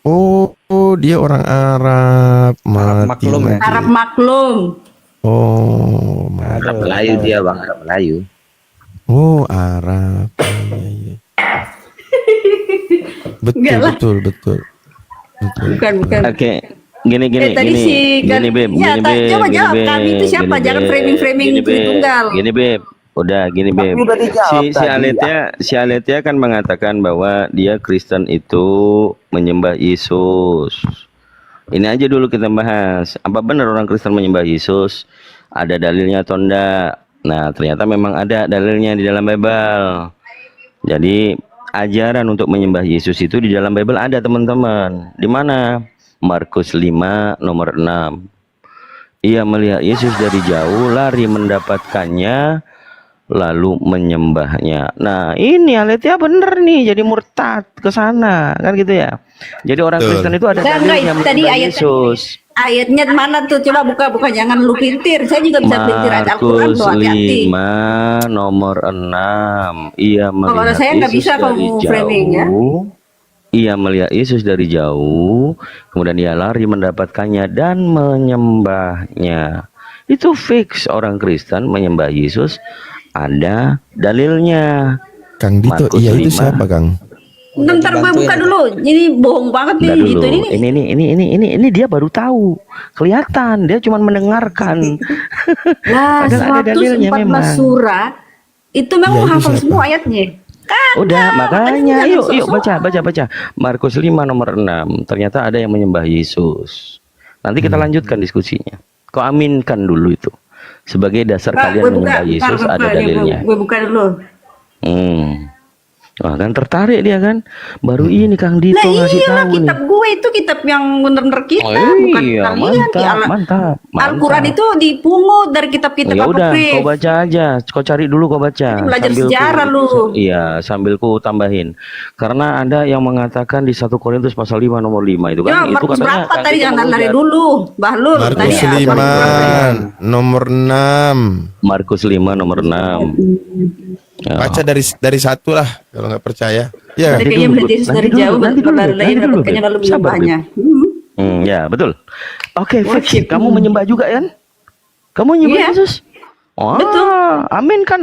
Oh, dia orang Arab. Arab maklum ya? Arab maklum. Oh, Arab Melayu dia bang, Arab Melayu. Oh, Arab. Iya, iya. Betul. Bukan. Oke, gini, tadi gini, si gini beb, ya, gini beb, coba gini jawab beb, kami itu siapa? gini Jangan beb, framing gini beb, tunggal. gini beb, udah gini beb. Udah dijawab Si Aletia kan mengatakan bahwa dia Kristen itu menyembah Yesus. Ini aja dulu kita bahas. Apa benar orang Kristen menyembah Yesus? Ada dalilnya atau enggak? Nah, ternyata memang ada dalilnya di dalam Bible. Jadi ajaran untuk menyembah Yesus itu di dalam Bible ada, teman-teman. Di mana? Markus 5 nomor 6. Ia melihat Yesus dari jauh, lari mendapatkannya, lalu menyembahnya. Nah, ini Aletia bener nih, jadi murtad ke sana, kan gitu ya. Jadi orang Kristen itu ada dalilnya Tadi menyembah ayat Yesus. ayatnya mana tuh? Coba buka jangan lu pintir. Saya juga bisa pintir ayat Al-Qur'an Markus tuh, hati-hati. 5 nomor 6. Ia Kalau melihat saya nggak Yesus bisa dari kamu framing ya. jauh. Ia melihat Yesus dari jauh, kemudian ia lari mendapatkannya dan menyembahnya. Itu fix orang Kristen menyembah Yesus, ada dalilnya. Kang Dito, Markus iya itu 5. siapa, Kang? Bentar gue buka dulu. Jadi bohong banget nih Nggak dulu. gitu ini. Ini dia baru tahu. Kelihatan dia cuma mendengarkan. Lah, Padahal ada dalilnya 114 memang. surah itu memang Iya, itu hafal siapa? semua ayatnya. Kagak, Udah, makanya jangan yuk sok-sokan. baca. Markus 5 nomor 6. Ternyata ada yang menyembah Yesus. Nanti kita lanjutkan diskusinya. Kau aminkan dulu itu. Sebagai dasar Kak, kalian gue buka, menyembah Yesus bentar, ada nih, dalilnya. gue buka dulu. Wah, kan tertarik dia kan. Baru ini Kang Dito Nah ngasih iyalah, tahu nih. kitab gue itu kitab yang bener-bener kita, bukan iya, kalian. mantap. Al-Quran itu dipungut dari kitab-kitab Ya udah, apokrif. kau baca aja. Kau cari dulu, kau baca. Ini belajar Sambil sejarah lu. Iya, sambil ku tambahin. Karena ada yang mengatakan di 1 Korintus pasal 5 nomor 5 itu Ya, kan. Itu Markus katanya berapa Kang tadi? Dito Jangan lari menghujat. dulu, Bahlul. Tadi Markus ya, 5 Markus nomor 6. Markus 5 nomor 6. Ya. Baca dari satu lah kalau nggak percaya. Ya, Tadi kayaknya melihat Yesus dari jauh, nanti dulu, baru lagi mendapatkannya lalu Beb. Sabar, menyembahnya. Beb. Ya, betul. Oke, fix. Worship. Kamu menyembah juga kan? Kamu menyembah Iya. Yesus? Oh, Betul. amin kan?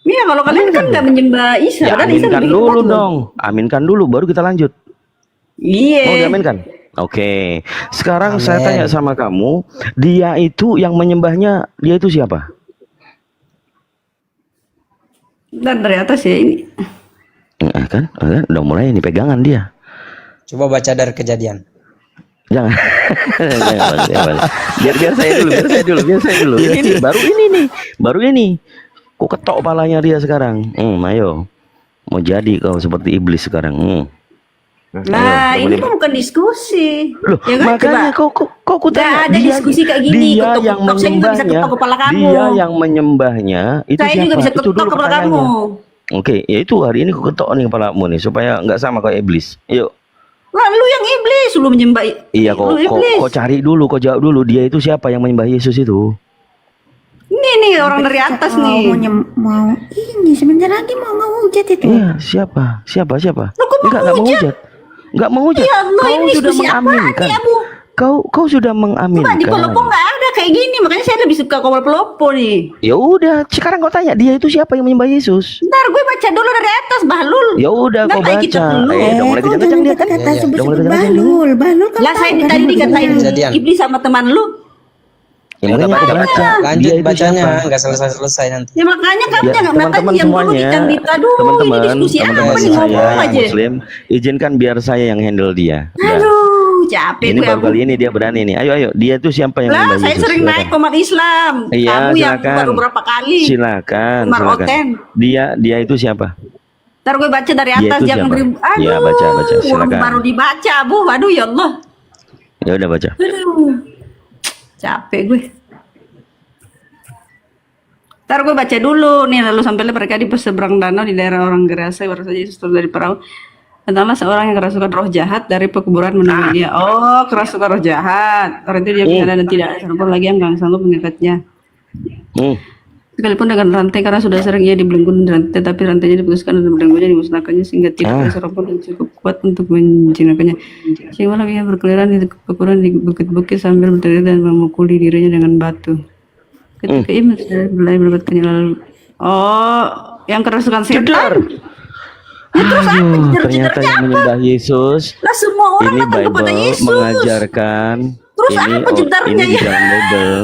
Iya, kalau kalian kan nggak menyembah Isa, Ya, kan Isa aminkan lebih dulu kuat, dong. Aminkan dulu, baru kita lanjut. Iya. Mau diaminkan? Oke. Sekarang saya Amin. tanya sama kamu, dia itu yang menyembahnya, dia itu siapa? Dan dari atas ya ini. Kan? Udah mulai nih pegangan dia. Coba baca dari Kejadian. Jangan. Jangan. Biar saya dulu. Ini baru ini. Kok ketok palanya dia sekarang? Ayo. Mau jadi kau seperti iblis sekarang. Nah, Ayo, ini kan bukan diskusi. Loh, Ya kan, makanya coba. kok ku tanya, Nggak ada diskusi kayak gini, dia ketok-ketok, yang saya juga bisa menyembahnya, ketok kepala kamu. dia yang menyembahnya itu Saya siapa? juga bisa Itu ketok dulu kepala pertanyaannya. kamu. Oke, ya itu hari ini ku ketok nih kepalamu nih supaya nggak sama kayak iblis. Yuk. Lah, lu yang iblis, lu menyembah. Iya, Lu iblis. kok cari dulu, kok jawab dulu, dia itu siapa yang menyembah Yesus itu? Ini nih orang dari atas nih. Mau ini sebentar lagi mau ngehujat itu. Iya, siapa? Loh, kok mau Enggak menghujat? Enggak menghujat. Ya Allah, Kau ini sudah diskusi apaan mengaminkan. nih, Abu? Kau sudah Coba mengaminkan. di Palopo nggak ada kayak gini, makanya saya lebih suka Kobal Pelopo nih. Ya udah, sekarang kau tanya dia itu siapa yang menyembah Yesus? Ntar gue baca dulu dari atas, Bahlul. Ya udah, Nggak kau kayak baca. kita dulu. Udah mulai kau kejang-kejang jangan dia kan? kata-kata Iya, iya. sebut-sebut Udah mulai Bahlul. Bahlul kan Lah, saya tahu tadi kan dikatain Kejadian. iblis sama teman lu. Ya makanya aku baca. Lanjut Dia itu bacanya, siapa? nggak selesai nanti. Ya makanya kamu Ya, jangan teman-teman diam dulu semuanya, Kang Dita dulu. teman-teman, Ini diskusi apa teman-teman nih, ngomong saya aja. Muslim, izinkan biar saya yang handle dia. Dah. Aduh, capek Ini gue. baru kali ini dia berani nih. Ayo, dia tuh siapa yang Lah, menyembah saya Yesus? sering Silakan. naik komat Islam. Iya, Kamu yang silakan. baru berapa kali? Silakan. Umar Oten. Dia itu siapa? Ntar gue baca dari Dia atas, itu jangan siapa? ribut. Aduh, Iya, baca, silakan. baru dibaca, Bu. Aduh, ya Allah. Ya udah baca. Aduh, capek gue. Ntar gue baca dulu nih, lalu sampailah mereka di seberang danau di daerah orang Gerasa, baru saja Yesus turun dari perahu. Pertama seorang yang kerasukan roh jahat dari pekuburan menemui dia. Oh, kerasukan roh jahat. Orang itu dia bicara dan tidak ada seorang pun lagi yang sanggup mengikatnya. Sekalipun dengan rantai karena sudah sering ia dibelenggu dan rantai, tapi rantainya diputuskan dan belenggunya dimusnahkannya sehingga tidak ada seorang pun yang cukup kuat untuk menjinakkannya. Sehingga malam ia berkeliaran di kekuburan di bukit-bukit sambil berteriak dan memukuli dirinya dengan batu. Ketika ia mulai mendapatkannya lalu, yang kerasukan setan. Aduh, ternyata yang menyembah Yesus. Lah semua orang Ini datang kepada Bible Yesus. mengajarkan. Terus ini apa jedarnya ini di ya? dalam Bible.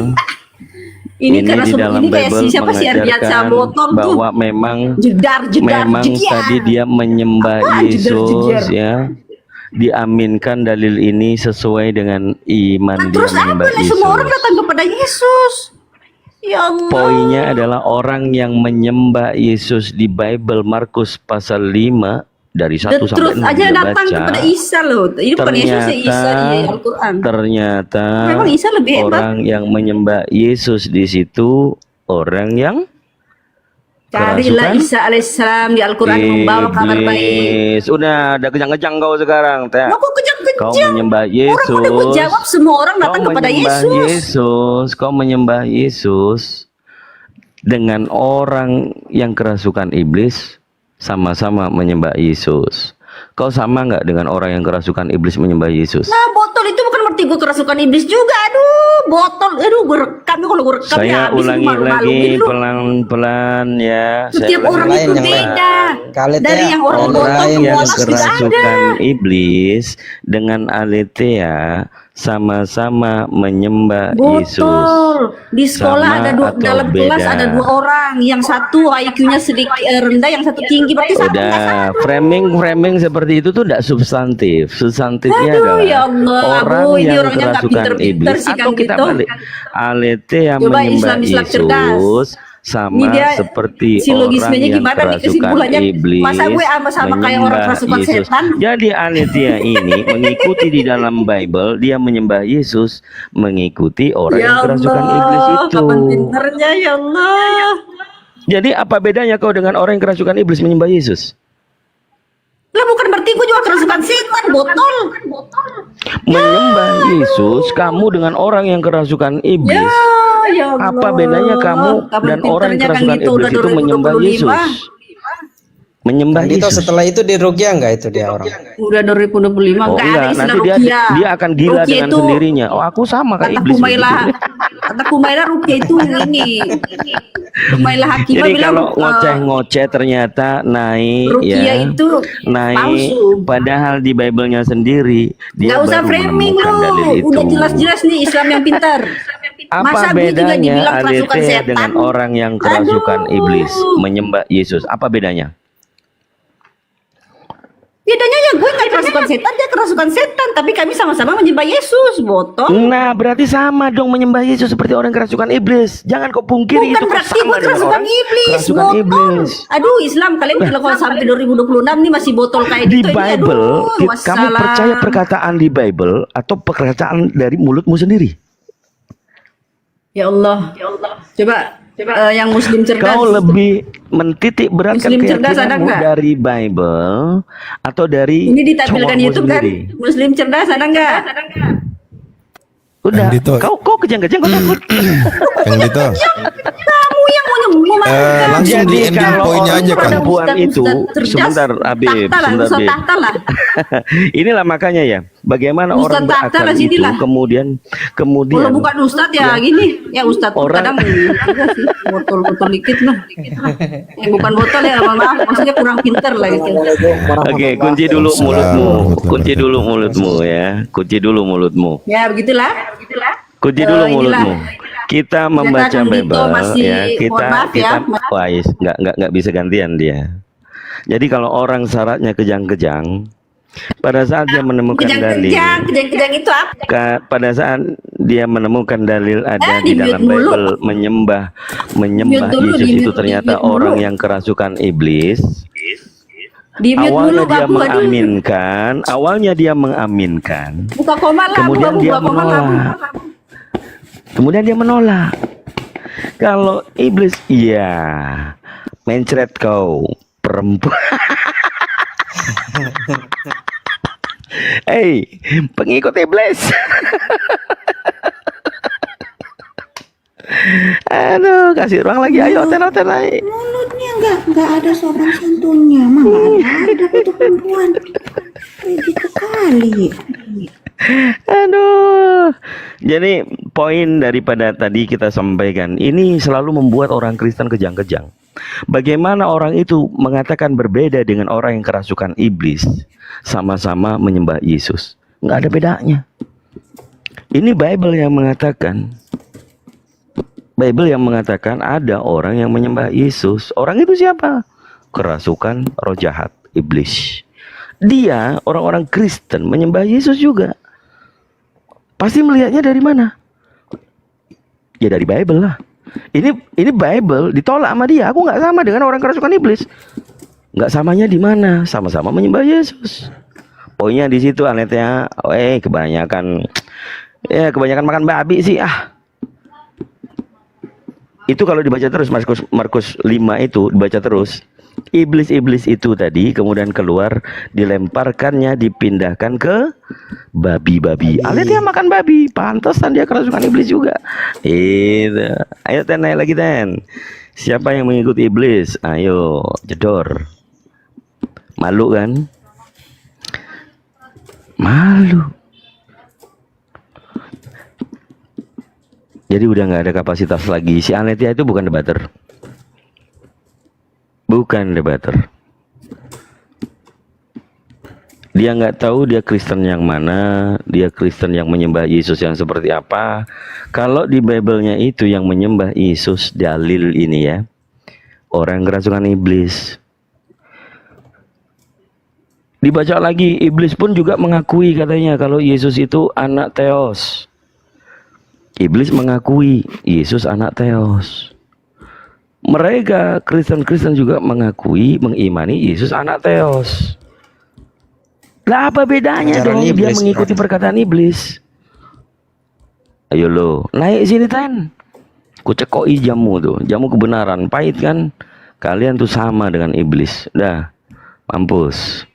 Ini karena di dalam ini kayak Bible siapa sih Ardiansa mengajarkan Botol tuh? bahwa memang Jedar, tadi dia menyembah Yesus ya. Diaminkan dalil ini sesuai dengan iman dia Terus apa menyembah nih semua orang Yesus. datang kepada Yesus? Ya Allah. Poinnya adalah orang yang menyembah Yesus di Bible Markus pasal 5 dari 1 sampai Terus 6 aja dia datang baca. kepada Isa loh. Ini bukan Yesus ya, Isa di Al-Quran. Ternyata Memang Isa lebih hebat. orang yang menyembah Yesus di situ orang yang Carilah Isa alaihissalam di Al-Quran membawa kabar baik. Udah ada kejang-kejang kau sekarang, Teh. Loh, kok Kau kejang-kejang? menyembah Orang udah Yesus. gue jawab semua orang datang kepada Yesus. Kau menyembah Yesus dengan orang yang kerasukan iblis sama-sama menyembah Yesus. Kau sama nggak dengan orang yang kerasukan iblis menyembah Yesus? Nah, botol itu bukan berarti gue kerasukan iblis juga. Aduh, botol. Aduh, gue rekam kalau gue rekam ya Saya habis ulangi lagi malu-maluin lu. pelan-pelan ya. Setiap Saya orang ulangi. itu yang lain. beda. Kali Dari teh, yang orang orang botol lain ke yang bolos tidak ada. kerasukan iblis dengan aletheia sama-sama menyembah Yesus. Botol. Di sekolah Sama ada dua, atau dalam kelas beda? ada 2 orang. Yang satu IQ-nya sedikit rendah, yang satu tinggi. Berarti sama nggak sama? Udah, framing seperti itu tuh tidak substantif. Substantifnya Aduh, adalah ya Allah, orang Bu, ini yang orangnya nggak kerasukan pinter-pinter iblis sih, atau kan kita gitu. balik aletheia Coba menyembah Islam cerdas. Yesus Ini sama dia seperti silogismenya orang yang gimana nih kerasukan kesimpulannya? iblis Masa gue sama kayak orang menyembah kerasukan Yesus. setan? Jadi aletheia ini mengikuti di dalam Bible, dia menyembah Yesus mengikuti orang yang kerasukan iblis itu. Kapan pinternya ya Allah. Jadi apa bedanya kau dengan orang yang kerasukan iblis menyembah Yesus? Lah bukan berarti gue juga kerasukan setan, botol. Menyembah Yesus, kamu dengan orang yang kerasukan iblis. Ya Allah. Apa bedanya kamu Kapan dan orang yang pinternya Kang kerasukan Dito, iblis udah itu menyembah 2025. Yesus? Menyembah Itu Yesus. setelah itu di Rukia enggak itu dia orang? Udah 2025 Oh enggak ada enggak, istilah nanti rukia. dia akan gila Rukia dengan itu, sendirinya. Oh aku sama kayak Kata iblis. Kumailah, begitu. kata Kumailah rukia itu ini. Kumailah Hakimah Jadi bilang kalau ngoceh-ngoceh ternyata naik rukia ya. itu Naik palsu. padahal di Bible-nya sendiri dia Nggak usah baru framing menemukan lu. dalil itu. Udah jelas-jelas nih Islam yang pintar. Apa Masa gue juga bedanya dibilang kerasukan aletheia setan? dengan orang yang kerasukan Aduh. iblis menyembah Yesus? Apa bedanya? Bedanya ya gue nggak kerasukan setan, dia kerasukan setan, tapi kami sama-sama menyembah Yesus, botol. Nah, berarti sama dong menyembah Yesus seperti orang kerasukan iblis. Jangan kau pungkiri Bukan itu berarti sama gue dengan kerasukan orang iblis, kerasukan botol. iblis. Aduh, Islam kalian kalau sampai 2026 nih masih botol kayak Di gitu. ini, Bible, aduh, kamu wassalam. percaya perkataan di Bible atau perkataan dari mulutmu sendiri? Ya Allah, coba yang Muslim cerdas. Kau lebih mentitik beratkan Muslim cerdas ada keyakinanmu nggak? dari Bible atau dari Ini ditampilkan cowokmu YouTube kan? sendiri? Muslim cerdas ada nggak? Udah, Kang Dito. kau kejang-kejang kau takut. Kang Dito. Kamu yang mau Langsung di ending kalau poinnya orang aja kan. perempuan itu sebentar Habib, sebentar Habib. tahta lah. Inilah makanya ya, bagaimana Ustaz orang tahta berakal lah, itu sinilah. kemudian Kalau bukan Ustadz ya gini, ya Ustadz tuh Orang- kadang juga sih botol-botol dikit lah. Bukan botol ya, maaf, maksudnya kurang pinter lah gitu. Oke, kunci dulu Waalaikumsalam mulutmu. warahmatullahi Kunci dulu mulutmu ya. Kunci dulu mulutmu. Ya begitulah. Kunci dulu Inilah. mulutmu. Kita membaca Kang Dito Bible masih, ya. mohon maaf ya. Wais, nggak bisa gantian dia. Jadi kalau orang syaratnya kejang-kejang, pada saat dia menemukan dalil, Kejang itu apa? pada saat dia menemukan dalil ada di di dalam mute dulu. Bible menyembah Mute dulu, Yesus di itu mute, ternyata di mute orang dulu. yang kerasukan iblis. Di mute Awalnya dulu dia babu, aduh. mengaminkan, Buka koma lah, kemudian dia buka koma lah. menolak. Kemudian dia menolak. Kalau iblis, iya, mencret kau perempuan. Pengikut iblis. Aduh, kasih ruang lagi. Ayo, oten naik. Mulutnya nggak ada sopan santunnya, mah nggak ada itu perempuan. Gitu kali. Aduh. Jadi poin daripada tadi kita sampaikan ini selalu membuat orang Kristen kejang-kejang. Bagaimana orang itu mengatakan berbeda dengan orang yang kerasukan iblis, sama-sama menyembah Yesus. Nggak ada bedanya. Ini Bible yang mengatakan. Bible yang mengatakan ada orang yang menyembah Yesus. Orang itu siapa? Kerasukan roh jahat, iblis. Dia orang-orang Kristen menyembah Yesus juga. Pasti melihatnya dari mana? Ya dari Bible lah. Ini Bible ditolak sama dia. Aku nggak sama dengan orang kerasukan iblis. Nggak samanya di mana? Sama-sama menyembah Yesus. Poinnya di situ anetnya. Kebanyakan makan babi sih Itu kalau dibaca terus Markus 5 itu dibaca terus. Iblis-iblis itu tadi kemudian keluar, dilemparkannya, dipindahkan ke babi-babi. Alet dia makan babi, pantesan dia kerasukan iblis juga. Itu. Ayo Ten, naik lagi Ten. Siapa yang mengikuti iblis? Ayo, jedor. Malu kan? Malu. Jadi udah nggak ada kapasitas lagi. Si Aletia itu bukan debater. Bukan debater. Dia nggak tahu dia Kristen yang mana, dia Kristen yang menyembah Yesus yang seperti apa. Kalau di Bible-nya itu yang menyembah Yesus dalil ini ya, orang kerasukan iblis. Dibaca lagi, iblis pun juga mengakui katanya kalau Yesus itu anak Theos. Iblis mengakui Yesus anak Theos. Mereka Kristen-Kristen juga mengakui, mengimani Yesus anak Theos. Lah apa bedanya dong iblis, dia mengikuti perkataan iblis? Ayo lo, naik sini Ten. Ku cekoi jamu tuh, jamu kebenaran, pahit kan? Kalian tuh sama dengan iblis. Dah, mampus.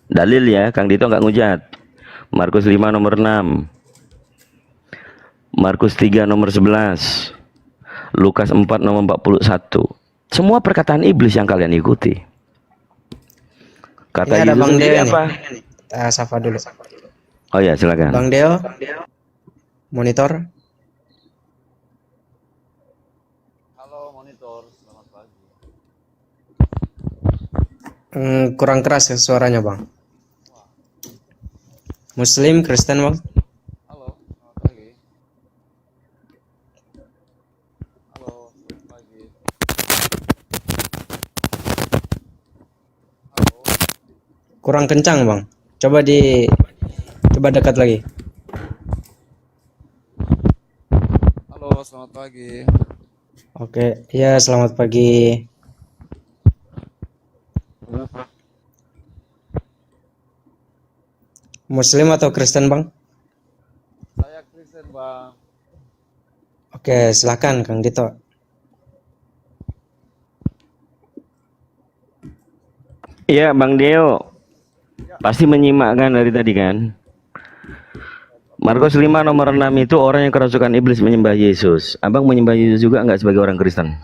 Dalil ya, Kang Dito nggak ngujat. Markus 5 nomor 6. Markus 3 nomor 11. Lukas 4 nomor 41. Semua perkataan iblis yang kalian ikuti. Kata Ini ada Yesus Bang sendiri Deo apa? nih. Sapa dulu. Oh ya, silakan. Bang Deo. Monitor. Halo monitor, selamat pagi. Kurang keras ya suaranya Bang. Muslim, Kristen Bang. Halo, selamat pagi. Halo, selamat pagi. Halo, Kurang kencang Bang. Coba dekat lagi. halo, selamat pagi. Oke, ya selamat pagi. Muslim atau Kristen Bang? Saya Kristen Bang. Oke, silakan Kang Dito. Iya, Bang Deo. Pasti menyimak kan dari tadi kan? Markus 5 nomor 6 itu orang yang kerasukan iblis menyembah Yesus. Abang menyembah Yesus juga nggak sebagai orang Kristen?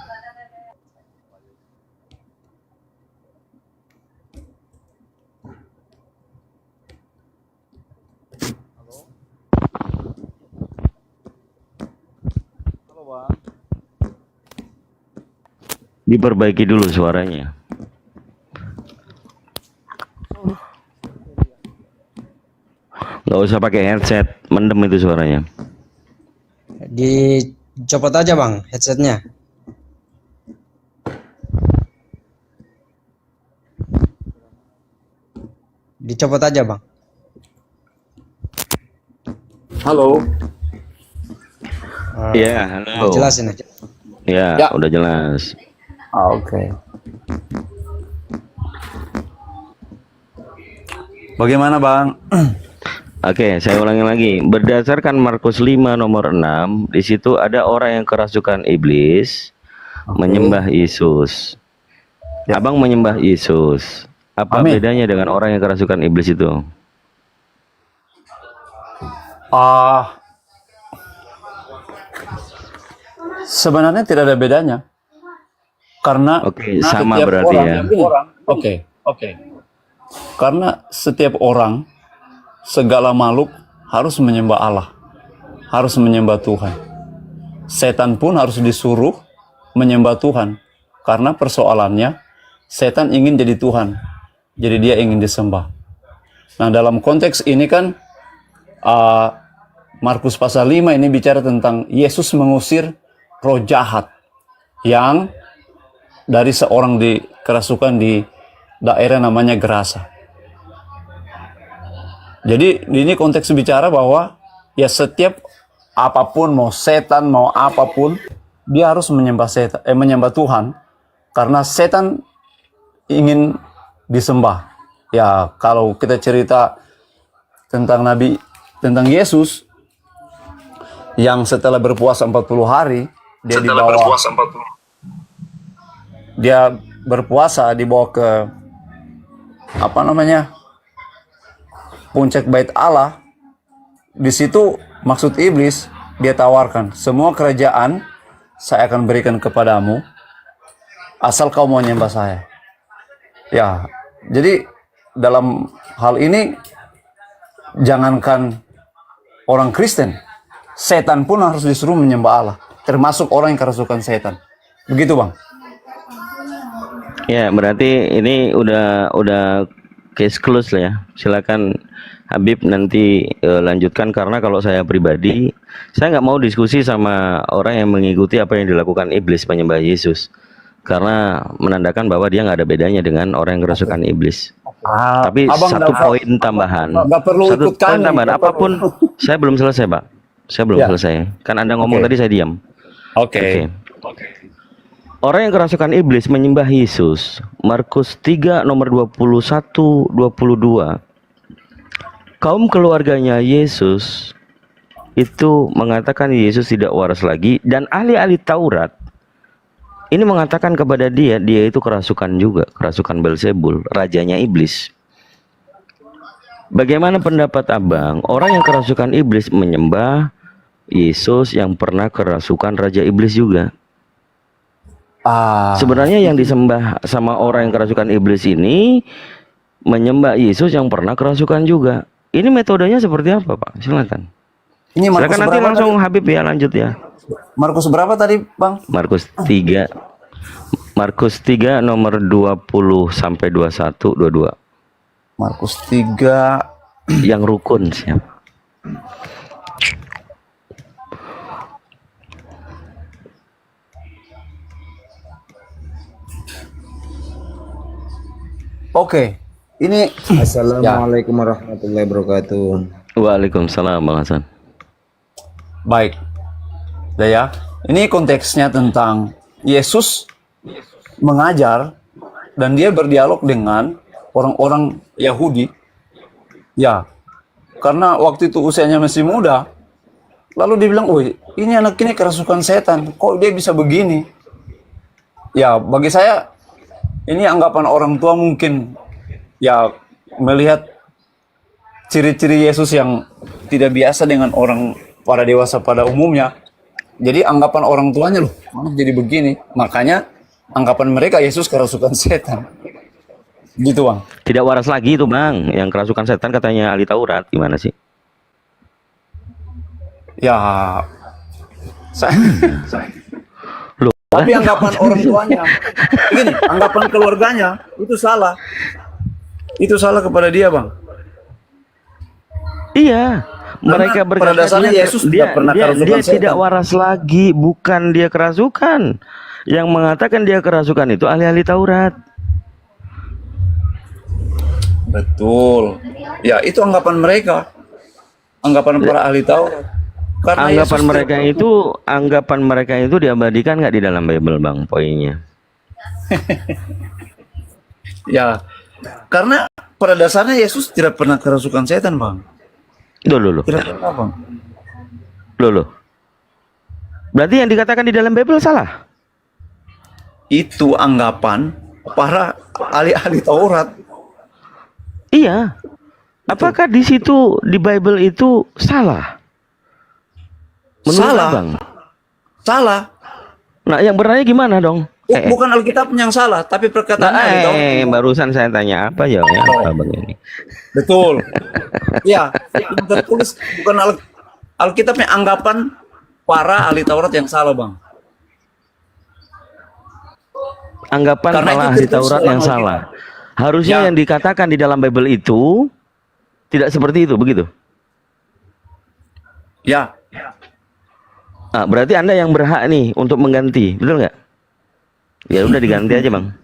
Halo Bang. Diperbaiki dulu suaranya. Nggak usah pakai headset, mendem itu suaranya. Dicopot aja Bang headsetnya. Dicopot aja Bang. Halo. Iya, halo. Jelas ini. Ya, udah jelas. Oke. Bagaimana Bang? Oke, saya ulangi lagi. Berdasarkan Markus 5 nomor 6, di situ ada orang yang kerasukan iblis menyembah Yesus. Abang menyembah Yesus. Apa Amin. bedanya dengan orang yang kerasukan iblis itu? Sebenarnya tidak ada bedanya. Karena Oke, sama setiap berarti orang, ya. Oke. Karena setiap orang, segala makhluk harus menyembah Allah, harus menyembah Tuhan. Setan pun harus disuruh menyembah Tuhan, karena persoalannya setan ingin jadi Tuhan, jadi dia ingin disembah. Nah, dalam konteks ini kan Markus pasal 5 ini bicara tentang Yesus mengusir roh jahat yang dari seorang kerasukan di daerah namanya Gerasa. Jadi ini konteks bicara bahwa ya setiap apapun, mau setan mau apapun, dia harus menyembah Tuhan, karena setan ingin disembah. Ya, kalau kita cerita tentang Yesus yang setelah berpuasa 40 hari, dia berpuasa dibawa ke puncak bait Allah. Di situ maksud iblis, dia tawarkan, semua kerajaan saya akan berikan kepadamu asal kau mau menyembah saya. Ya, jadi dalam hal ini jangankan orang Kristen, setan pun harus disuruh menyembah Allah, termasuk orang yang kerasukan setan. Begitu, Bang. Ya, berarti ini udah case close lah ya. Silakan Habib nanti lanjutkan, karena kalau saya pribadi, saya nggak mau diskusi sama orang yang mengikuti apa yang dilakukan iblis penyembah Yesus, karena menandakan bahwa dia nggak ada bedanya dengan orang yang kerasukan iblis. Tapi satu poin tambahan, apapun, saya belum selesai, Pak. Saya belum selesai. Kan Anda ngomong tadi, saya diam. Oke. Orang yang kerasukan iblis menyembah Yesus. Markus 3 nomor 21-22. Kaum keluarganya Yesus itu mengatakan Yesus tidak waras lagi, dan ahli-ahli Taurat ini mengatakan kepada dia itu kerasukan juga, kerasukan Belzebul, rajanya iblis. Bagaimana pendapat Abang? Orang yang kerasukan iblis menyembah Yesus yang pernah kerasukan raja iblis juga. Sebenarnya yang disembah sama orang yang kerasukan iblis ini menyembah Yesus yang pernah kerasukan juga. Ini metodenya seperti apa, Pak? Silakan. Silakan nanti langsung tadi? Habib ya, lanjut ya. Markus berapa tadi, Bang? Markus 3 nomor 20 sampai 21 22. Markus 3 yang rukun siapa? Oke. Ini Assalamualaikum warahmatullahi wabarakatuh. Waalaikumsalam, Bang Hasan. Baik. Ya, ini konteksnya tentang Yesus mengajar dan dia berdialog dengan orang-orang Yahudi. Ya, karena waktu itu usianya masih muda. Lalu dia bilang, "Oh, ini anak ini kerasukan setan. Kok dia bisa begini?" Ya, bagi saya ini anggapan orang tua mungkin ya melihat ciri-ciri Yesus yang tidak biasa dengan orang para dewasa pada umumnya. Jadi anggapan orang tuanya, loh, anak jadi begini. Makanya anggapan mereka Yesus kerasukan setan. Gitu, Bang. Tidak waras lagi itu, Bang. Yang kerasukan setan katanya ahli Taurat. Gimana sih? Ya, Loh, tapi anggapan orang tuanya, begini, anggapan keluarganya itu salah. Itu salah kepada dia, Bang. Iya, mereka berkata Yesus dia kerasukan tidak waras lagi, bukan dia kerasukan. Yang mengatakan dia kerasukan itu ahli-ahli Taurat. Betul. Ya, itu anggapan mereka. Anggapan para ahli Taurat. Karena anggapan mereka itu diabadikan nggak di dalam Bible, Bang, poinnya? Ya, karena pada dasarnya Yesus tidak pernah kerasukan setan, Bang. Loh. Tidak pernah, Bang. Loh. Berarti yang dikatakan di dalam Bible salah? Itu anggapan para ahli-ahli Taurat. Iya. Apakah di situ di Bible itu salah? Menurut Salah. Abang? Salah. Nah, yang bertanya gimana dong? Bukan Alkitabnya yang salah, tapi perkataan ahli Taurat. Barusan saya tanya apa ya? Apa bang ini? Betul. Ya, yang tertulis bukan Alkitabnya, anggapan para ahli Taurat yang salah, Bang. Anggapan Karena para itu ahli tertulis Taurat dalam yang Alkitab. salah. Harusnya Ya. yang dikatakan di dalam Bible itu tidak seperti itu, begitu? Ya, Nah, berarti Anda yang berhak nih untuk mengganti, betul nggak? Ya udah diganti aja, Bang.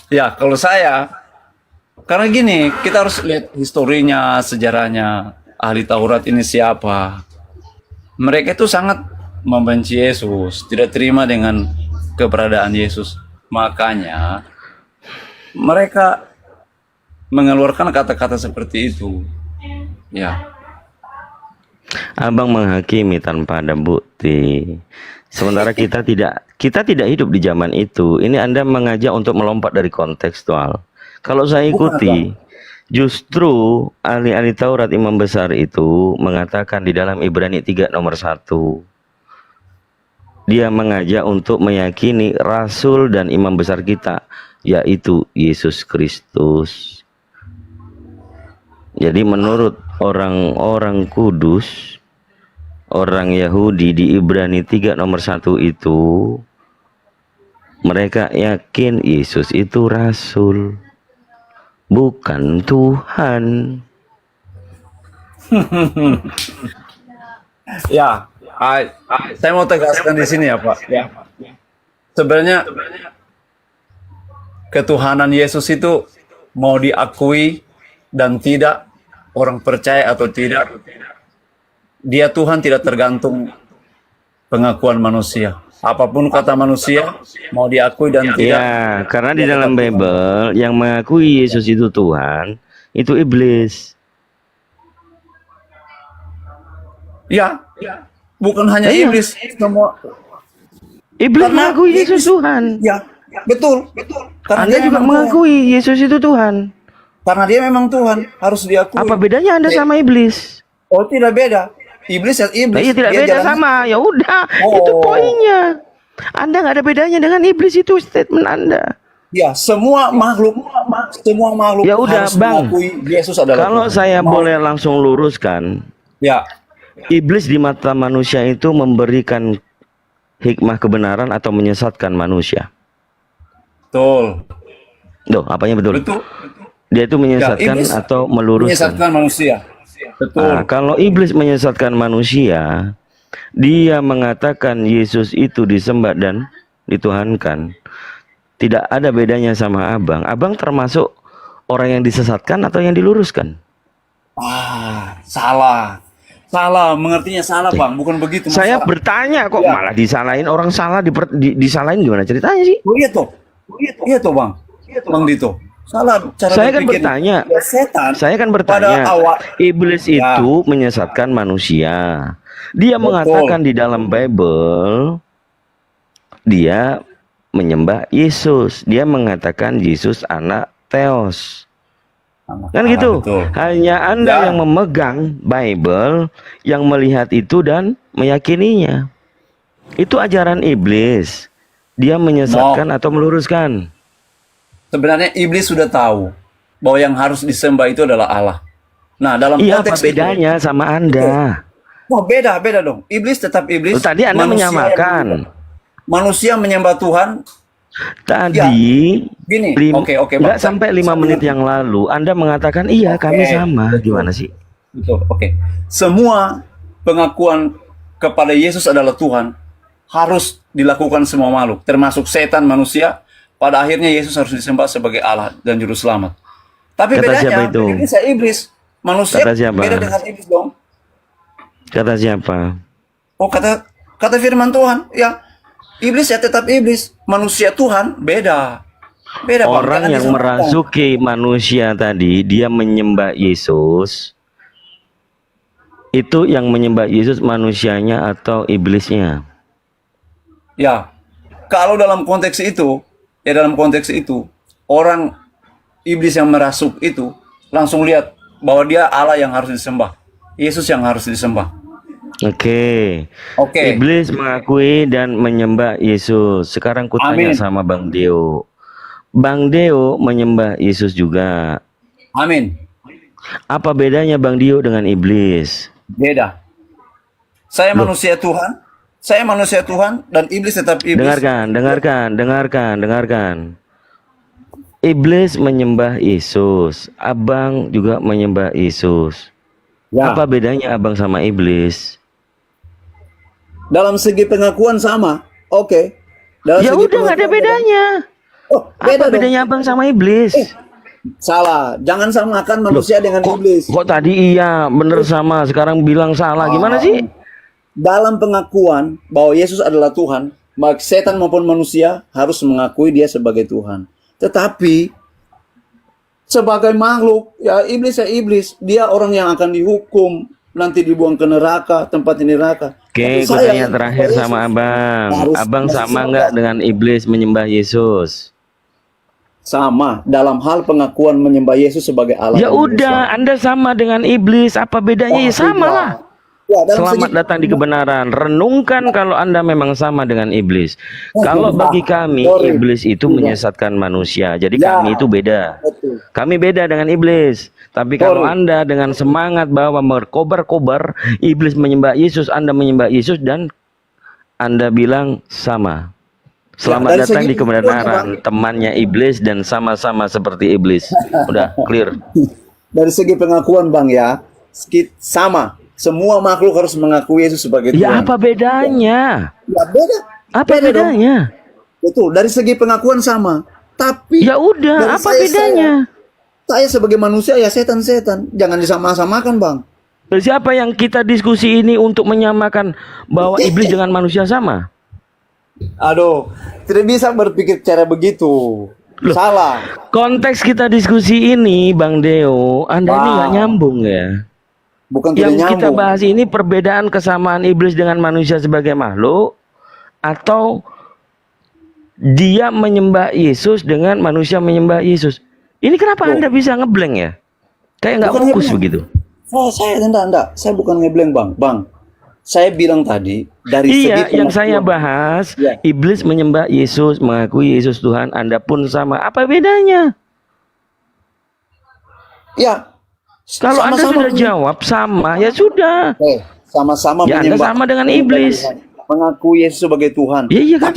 ya kalau saya, karena gini, kita harus lihat historinya, sejarahnya, ahli Taurat ini siapa. Mereka itu sangat membenci Yesus, tidak terima dengan keberadaan Yesus. Makanya mereka mengeluarkan kata-kata seperti itu. Ya, Abang menghakimi tanpa ada bukti. Sementara kita tidak hidup di zaman itu. Ini Anda mengajak untuk melompat dari kontekstual. Kalau saya ikuti, justru ahli-ahli Taurat imam besar itu mengatakan di dalam Ibrani 3 nomor 1. Dia mengajak untuk meyakini rasul dan imam besar kita, yaitu Yesus Kristus. Jadi menurut orang-orang kudus, orang Yahudi di Ibrani 3 nomor 1 itu, mereka yakin Yesus itu rasul, bukan Tuhan. ya. Saya mau tegaskan di sini ya, Pak. Ya. Sebenarnya ketuhanan Yesus itu mau diakui dan tidak, orang percaya atau tidak, dia Tuhan tidak tergantung pengakuan manusia. Apapun kata manusia, mau diakui dan tidak. Ya, karena di dalam Bible yang mengakui Yesus itu Tuhan, itu iblis. Ya, bukan hanya Iya. iblis, semua. Iblis Karena mengakui Yesus iblis- Tuhan. Ya, betul. Karena Anda dia juga memang Tuhan. mengakui Yesus itu Tuhan. Karena dia memang Tuhan, harus diakui. Apa bedanya Anda sama iblis? Oh, tidak beda. Iblis ya iblis. Nah, iya tidak Dia beda jalan- sama. Ya udah, Oh. itu poinnya. Anda nggak ada bedanya dengan iblis, itu statement Anda. Ya, semua makhluk Ya udah, harus Bang. mengakui Yesus adalah Kalau Tuhan. saya boleh langsung luruskan, Ya, iblis di mata manusia itu memberikan hikmah kebenaran atau menyesatkan manusia. betul. Loh, apanya betul? Betul. Dia itu menyesatkan iblis atau meluruskan. Menyesatkan manusia. Betul. Nah, kalau iblis menyesatkan manusia, dia mengatakan Yesus itu disembah dan dituhankan. Tidak ada bedanya sama abang. Abang termasuk orang yang disesatkan atau yang diluruskan? Salah. Salah, mengertinya salah, Bang. Bukan begitu Saya masalah. bertanya kok Ya. malah disalahin orang salah, disalahin gimana ceritanya sih? Oh, iya toh. Iya toh, Bang. Bang Dito. Salah cara Saya kan berpikir. bertanya. Ya, setan. Saya kan pada bertanya, awal iblis Ya. itu menyesatkan manusia. Dia Betul. mengatakan di dalam Bible, dia menyembah Yesus. Dia mengatakan Yesus anak Theos. Kan gitu. Betul. Hanya Anda Ya. yang memegang Bible, yang melihat itu dan meyakininya. Itu ajaran iblis. Dia menyesatkan atau meluruskan. Sebenarnya iblis sudah tahu bahwa yang harus disembah itu adalah Allah. Nah, dalam Iya, apa konteks itu- bedanya sama Anda? Oh, beda dong. Iblis tetap iblis. Tadi Anda Manusia menyamakan. manusia menyembah Tuhan. Tadi Gini, oke, nggak Bang. sampai 5 menit yang lalu Anda mengatakan iya kami sama. Gimana sih? Betul, oke. Semua pengakuan kepada Yesus adalah Tuhan harus dilakukan semua makhluk, termasuk setan, manusia. Pada akhirnya Yesus harus disembah sebagai Allah dan juru selamat. Tapi Kata siapa bedanya, itu? iblis ya iblis. Manusia Kata siapa? beda dengan iblis dong. Kata siapa? Oh, kata firman Tuhan, ya. Iblis ya tetap iblis, manusia Tuhan beda. Beda, Bang. Orang Jangan yang disamakan. merasuki manusia tadi, dia menyembah Yesus. Itu yang menyembah Yesus manusianya atau iblisnya? Ya, kalau dalam konteks itu, orang iblis yang merasuk itu langsung lihat bahwa dia Allah yang harus disembah, Yesus yang harus disembah. Oke. Oke. Iblis mengakui dan menyembah Yesus. Sekarang kutanya Amin. sama Bang Deo. Bang Deo menyembah Yesus juga. Amin. Apa bedanya Bang Dio dengan iblis? Beda. Saya manusia Tuhan. Saya manusia Tuhan dan iblis tetap iblis. Dengarkan. Iblis menyembah Yesus. Abang juga menyembah Yesus. Ya. Apa bedanya abang sama iblis? Dalam segi pengakuan sama. Oke. Dalam Ya segi udah nggak ada pengakuan bedanya. Oh, Apa beda dong. bedanya abang sama iblis? Salah. Jangan samakan manusia dengan iblis. Kok tadi iya bener sama, sekarang bilang salah. Gimana sih? Dalam pengakuan bahwa Yesus adalah Tuhan, baik setan maupun manusia harus mengakui dia sebagai Tuhan. Tetapi sebagai makhluk, ya iblis, dia orang yang akan dihukum, nanti dibuang ke neraka, tempat di neraka. Oke, Tapi gue saya tanya terakhir Yesus sama abang. harus Abang masuk sama surga. nggak dengan iblis menyembah Yesus? Sama dalam hal pengakuan menyembah Yesus sebagai Allah. Ya dan udah, Anda sama dengan iblis. Apa bedanya? Ya sama lah. Ya, dalam Selamat segi- datang di kebenaran. Renungkan kalau Anda memang sama dengan iblis. Kalau bagi kami, Sorry. iblis itu menyesatkan manusia. Jadi Ya. kami itu beda. Betul. Kami beda dengan iblis. Tapi kalau Sorry. Anda dengan semangat bahwa berkobar-kobar, iblis menyembah Yesus, Anda menyembah Yesus, dan Anda bilang sama. Selamat dari datang segi di kebenaran, temannya iblis dan sama-sama seperti iblis. Udah clear. Dari segi pengakuan Bang ya, sama. Semua makhluk harus mengakui Yesus sebagai Ya Tuhan. apa bedanya? Ya beda. Apa Beda dong. bedanya? Betul, dari segi pengakuan sama. Tapi Ya dari udah, apa bedanya? Saya sebagai manusia ya setan-setan. Jangan disama-samakan Bang. Siapa yang kita diskusi ini untuk menyamakan bahwa iblis dengan manusia sama? Aduh, tidak bisa berpikir cara begitu. Salah. Konteks kita diskusi ini, Bang Deo, Anda ini Wow. nggak nyambung ya. Bukan tidak Yang kita nyambung. bahas ini perbedaan kesamaan iblis dengan manusia sebagai makhluk, atau dia menyembah Yesus dengan manusia menyembah Yesus. Ini kenapa Anda bisa ngeblank ya? Kayak nggak Bukan fokus ngeblank. begitu. Saya enggak. Saya bukan ngeblank Bang. Bang, saya bilang tadi dari Iya, segi yang saya pengakuan. bahas, Ya. iblis menyembah Yesus, mengakui Yesus Tuhan, Anda pun sama. Apa bedanya? Ya. Kalau Anda sudah jawab sama, ya sudah. Sama-sama Ya, Anda menyembah- sama dengan iblis. Mengakui Yesus sebagai Tuhan. Iya, iya kan?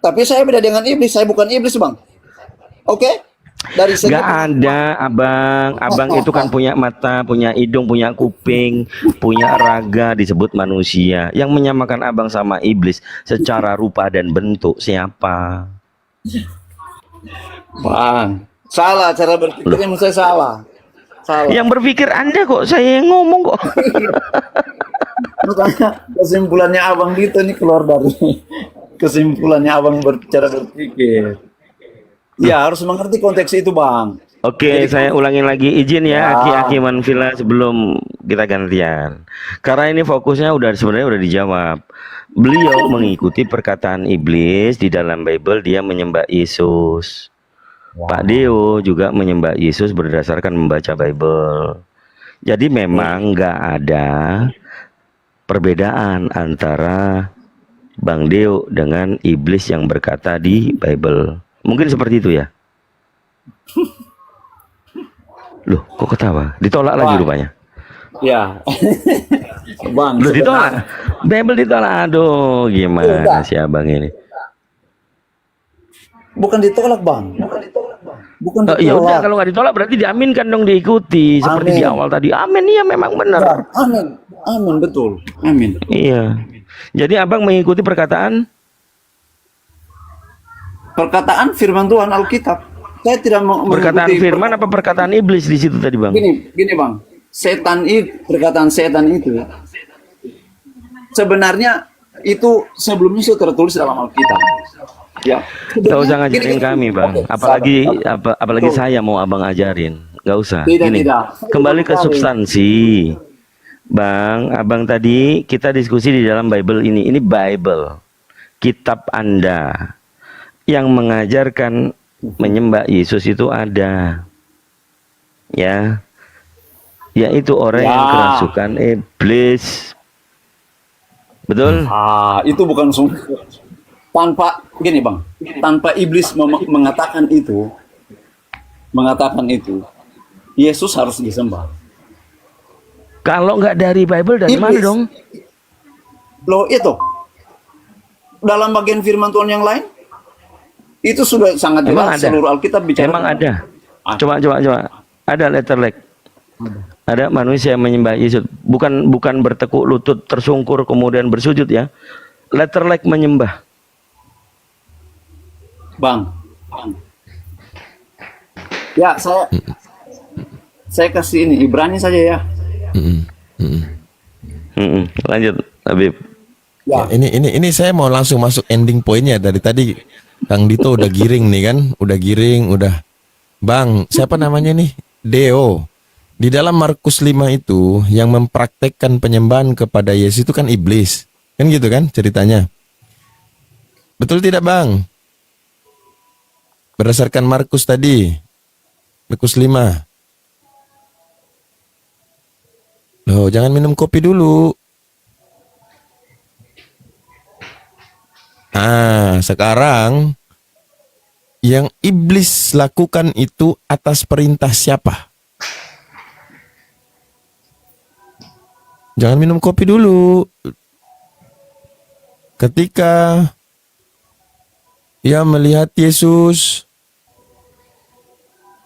Tapi saya beda dengan iblis. Saya bukan iblis Bang. Oke? Dari segi Gak ada, abang. Abang itu kan punya mata, punya hidung, punya kuping, punya raga, disebut manusia. Yang menyamakan abang sama iblis secara rupa dan bentuk siapa? Bang, salah cara berpikirnya menurut saya salah. Salah. Yang berpikir Anda kok, saya yang ngomong kok. Makanya kesimpulannya abang gitu nih keluar dari kesimpulannya abang cara berpikir. Ya harus mengerti konteks itu Bang. Oke, saya ulangin lagi, izin ya Aki-Aki Manvila sebelum kita gantian. Karena ini fokusnya sebenarnya udah dijawab. Beliau mengikuti perkataan iblis di dalam Bible, dia menyembah Yesus. Pak Deo juga menyembah Yesus berdasarkan membaca Bible. Jadi memang nggak ada perbedaan antara Bang Deo dengan iblis yang berkata di Bible. Mungkin seperti itu ya. Loh, kok ketawa? Ditolak lagi rupanya. Ya. Bang, Loh, sebenarnya- ditolak. Bible ditolak. Aduh, gimana sih abang ini? bukan ditolak Bang. Bukan ditolak. Ya udah, kalau nggak ditolak berarti diaminkan dong, diikuti. Seperti di Amin. awal tadi. Amin, iya memang Ya, benar. amin. Amin betul. Amin. Iya. Jadi abang mengikuti perkataan. Perkataan firman Tuhan Alkitab. Saya tidak mau Perkataan mengikuti firman apa perkataan iblis di situ tadi, Bang? Gini Bang. Setan itu, perkataan setan itu sebenarnya itu sebelumnya sudah tertulis dalam Alkitab. Ya. Gak usah ngajarin kami, Bang. Oke, Apalagi sabar. apalagi Betul. saya mau abang ajarin. Gak usah. Tidak, Gini, tidak. kembali ke Sekali. substansi. Bang, abang tadi kita diskusi di dalam Bible ini. Ini Bible, kitab Anda yang mengajarkan menyembah Yesus itu ada. Ya. Yaitu orang yang Ya. kerasukan iblis. Betul? Itu bukan tanpa gini bang, tanpa iblis mengatakan itu, Yesus harus disembah. Kalau nggak dari Bible, dari mana Iblis. dong? Loh itu dalam bagian firman Tuhan yang lain itu sudah sangat Emang jelas, ada? seluruh Alkitab bicara. Emang ada? Ah. Coba. Ada letterlek. Ada manusia yang menyembah Yesus. Bukan bertekuk lutut, tersungkur, kemudian bersujud ya. Letterlek menyembah. Bang. Ya, saya kasih ini Ibrani saja ya. Lanjut, Habib. Ya. Ini saya mau langsung masuk ending poinnya. Dari tadi Kang Dito udah giring nih kan, udah Bang, siapa namanya nih? Deo. Di dalam Markus 5 itu yang mempraktekkan penyembahan kepada Yesus itu kan iblis. Kan gitu kan ceritanya. Betul tidak, Bang? Berdasarkan Markus tadi. Markus 5. Loh, jangan minum kopi dulu. Sekarang yang iblis lakukan itu atas perintah siapa? Jangan minum kopi dulu. Ketika ia melihat Yesus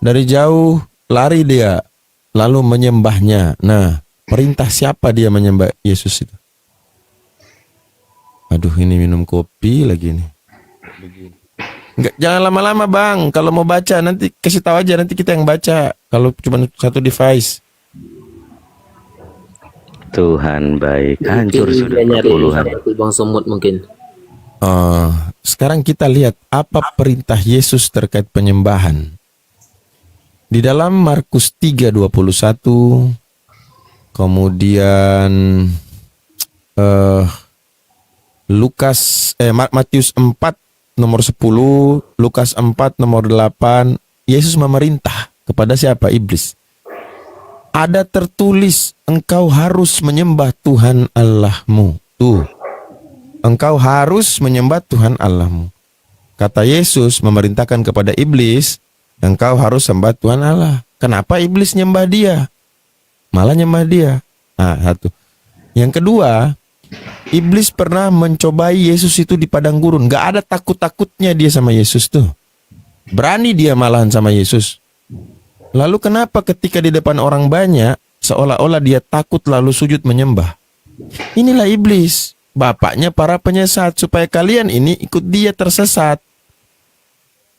dari jauh, lari dia lalu menyembahnya. Nah, perintah siapa dia menyembah Yesus itu? Aduh, ini minum kopi lagi nih. Enggak, jangan lama-lama bang. Kalau mau baca nanti kasih tahu aja, nanti kita yang baca. Kalau cuma satu device. Tuhan baik. Hancur sudah puluhan. Bang Semut mungkin. Sekarang kita lihat apa perintah Yesus terkait penyembahan. Di dalam Markus 3:21, kemudian Matius 4 nomor 10, Lukas 4 nomor 8, Yesus memerintah kepada siapa? Iblis. Ada tertulis, engkau harus menyembah Tuhan Allahmu. Tuh, engkau harus menyembah Tuhan Allahmu. Kata Yesus memerintahkan kepada iblis, engkau harus sembah Tuhan Allah. Kenapa iblis nyembah dia? Malah nyembah dia. Nah, satu. Yang kedua, iblis pernah mencobai Yesus itu di padang gurun. Gak ada takut-takutnya dia sama Yesus tuh. Berani dia malahan sama Yesus. Lalu kenapa ketika di depan orang banyak, seolah-olah dia takut lalu sujud menyembah? Inilah iblis, bapaknya para penyesat, supaya kalian ini ikut dia tersesat.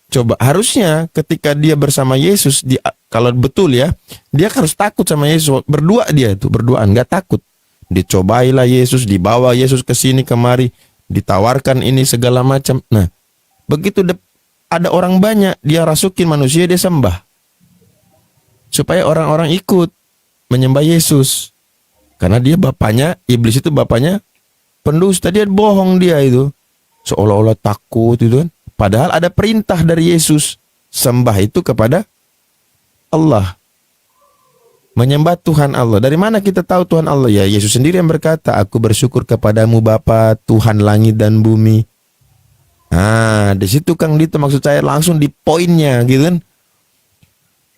Coba, harusnya ketika dia bersama Yesus, kalau betul ya, dia harus takut sama Yesus. Berdua dia itu, berduaan, gak takut. Dicobailah Yesus, dibawa Yesus ke sini kemari, ditawarkan ini segala macam. Nah, begitu ada orang banyak, dia rasukin manusia, dia sembah. Supaya orang-orang ikut menyembah Yesus. Karena dia bapaknya, iblis itu bapaknya pendusta, dia bohong dia itu. Seolah-olah takut itu kan. Padahal ada perintah dari Yesus, sembah itu kepada Allah. Menyembah Tuhan Allah. Dari mana kita tahu Tuhan Allah? Ya, Yesus sendiri yang berkata, aku bersyukur kepadamu Bapa, Tuhan langit dan bumi. Nah, di situ Kang Dito maksud saya langsung di poinnya gitu kan.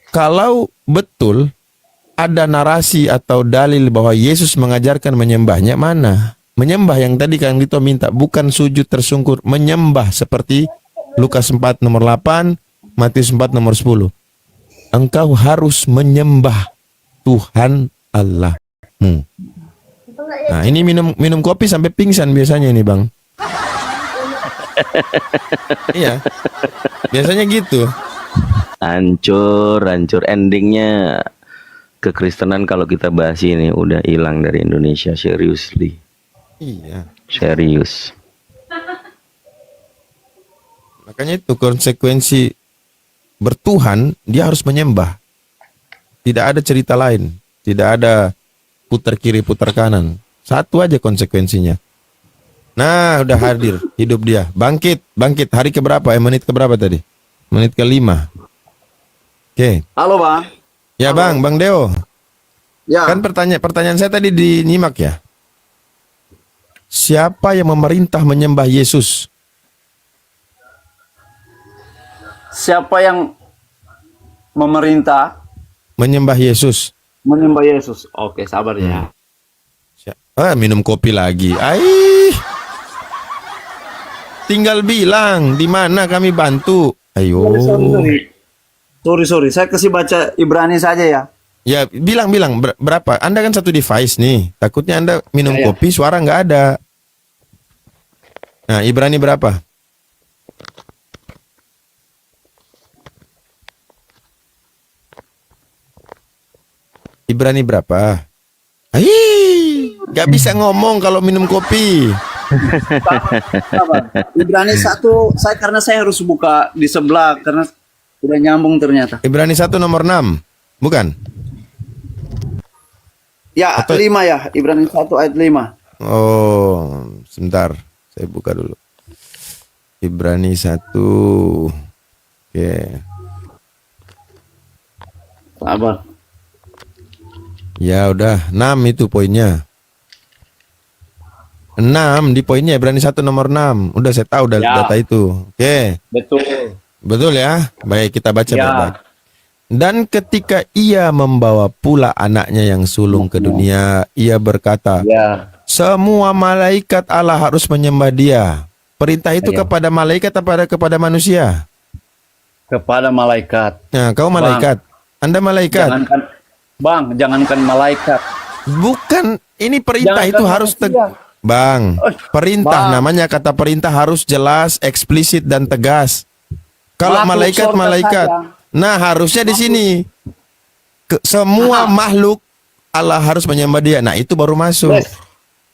Kalau betul ada narasi atau dalil bahwa Yesus mengajarkan menyembahnya, mana? Menyembah yang tadi Kang Dito minta, bukan sujud tersungkur, menyembah seperti Lukas 4 nomor 8, Matius 4 nomor 10. Engkau harus menyembah Tuhan Allahmu. Nah, ini minum kopi sampai pingsan biasanya ini, Bang. Iya. Biasanya gitu. Hancur endingnya kekristenan kalau kita bahas ini udah hilang dari Indonesia, seriously. Iya. Serius. Makanya itu konsekuensi bertuhan, dia harus menyembah. Tidak ada cerita lain, tidak ada putar kiri putar kanan. Satu aja konsekuensinya. Nah, udah hadir, hidup dia. Bangkit. Hari keberapa? Menit keberapa tadi? Menit ke-5. Oke. Halo Bang. Ya Bang, Bang Deo. Ya. Kan pertanyaan saya tadi dinyimak ya. siapa yang memerintah menyembah Yesus? Siapa yang memerintah Menyembah Yesus. menyembah Yesus? Oke, sabar ya. Minum kopi lagi. Ai. Tinggal bilang di mana kami bantu. Ayo. Sorry. Saya kasih baca Ibrani saja ya. Ya, bilang berapa? Anda kan satu device nih. Takutnya Anda minum Ya. kopi suara nggak ada. Nah, Ibrani berapa? Ibrani berapa? Gak bisa ngomong kalau minum kopi. Sabar. Ibrani 1, karena saya harus buka di sebelah karena udah nyambung ternyata. Ibrani 1 nomor 6. Bukan? Ya, Atau- 5 ya. Ibrani 1 ayat 5. Oh, sebentar. Saya buka dulu. Ibrani 1. Oke. Sabar. Ya udah, 6 itu poinnya. 6 di poinnya Ibrani 1 nomor 6. Udah saya tahu Ya. data itu. Oke. Betul. Betul ya? Baik, kita baca Ya. baik-baik. Dan ketika ia membawa pula anaknya yang sulung ke dunia, ia berkata, Ya. semua malaikat Allah harus menyembah dia. Perintah itu Ya. kepada malaikat atau kepada manusia? Kepada malaikat. Nah, kau malaikat. Anda malaikat. Jangankan malaikat. Bukan, ini perintah Jangankan itu harus manusia. Bang, perintah Bang. namanya, kata perintah harus jelas, eksplisit dan tegas. Kalau Makhluk surga malaikat, saja. nah harusnya di sini semua makhluk Allah harus menyembah dia. Nah itu baru masuk. Yes.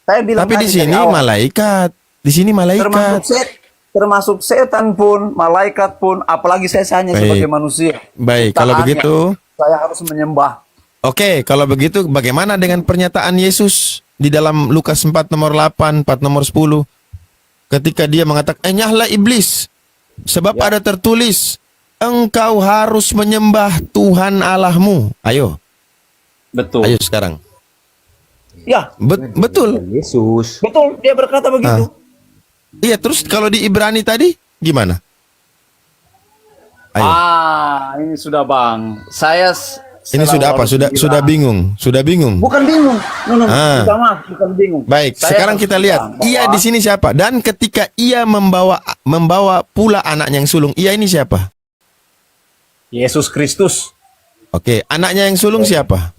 Saya bilang Tapi di tadi dari sini awal. malaikat, di sini malaikat. termasuk setan pun, malaikat pun, apalagi saya hanya Baik. sebagai manusia. Baik, kalau Taatnya, begitu, saya harus menyembah. oke, kalau begitu bagaimana dengan pernyataan Yesus di dalam Lukas 4 nomor 8, 4 nomor 10? Ketika dia mengatakan, enyahlah iblis, sebab ada tertulis, engkau harus menyembah Tuhan Allahmu. Ayo, Betul. ayo sekarang. Ya, Betul. Yesus. betul. Dia berkata begitu. Iya, terus kalau di Ibrani tadi gimana? Ayo. Ini sudah Bang. Ini sudah apa? Sudah bingung. Sudah bingung. Bukan bingung. Ah. Bukan bingung. Baik, Saya sekarang harus kita lihat. bilang bahwa Ia di sini siapa? Dan ketika ia membawa pula anaknya yang sulung. Ia ini siapa? Yesus Kristus. Oke, anaknya yang sulung siapa?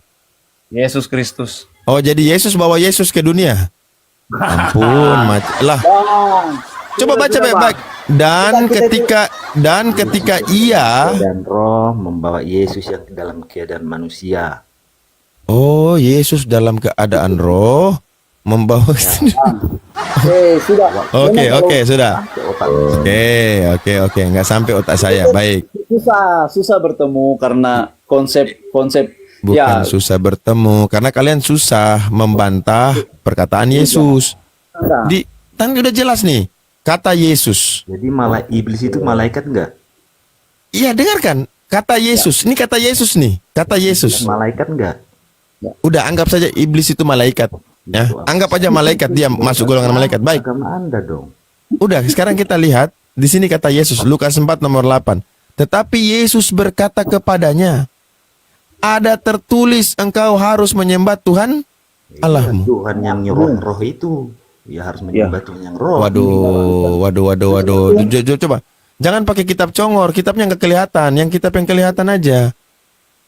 Yesus Kristus. Oh, jadi Yesus bawa Yesus ke dunia. Ampun, lah. Bang. Coba baca baik-baik. Dan ketika ia, Dan roh membawa Yesus yang dalam keadaan manusia. oh, Yesus dalam keadaan roh membawa. Sudah. Oke, sudah. Ke otak. Oke, nggak sampai otak saya. Baik. Susah bertemu karena konsep Bukan susah bertemu karena kalian susah membantah perkataan Yesus. Tadi udah jelas nih kata Yesus. Jadi iblis itu malaikat enggak? Iya, dengarkan kata Yesus. Ini kata Yesus nih. Kata Yesus. Malaikat enggak? Udah anggap saja iblis itu malaikat. Ya, anggap aja malaikat, dia masuk golongan malaikat. Baik. Agama Anda dong. Udah, sekarang kita lihat di sini kata Yesus Lukas 4 nomor 8. Tetapi Yesus berkata kepadanya, ada tertulis engkau harus menyembah Tuhan Allahmu. Tuhan yang nyuruh roh itu. Ya harus menyembah Tuhan yang roh. Waduh. Coba. Jangan pakai kitab congor, kitabnya nggak kelihatan. Yang kitab yang kelihatan aja.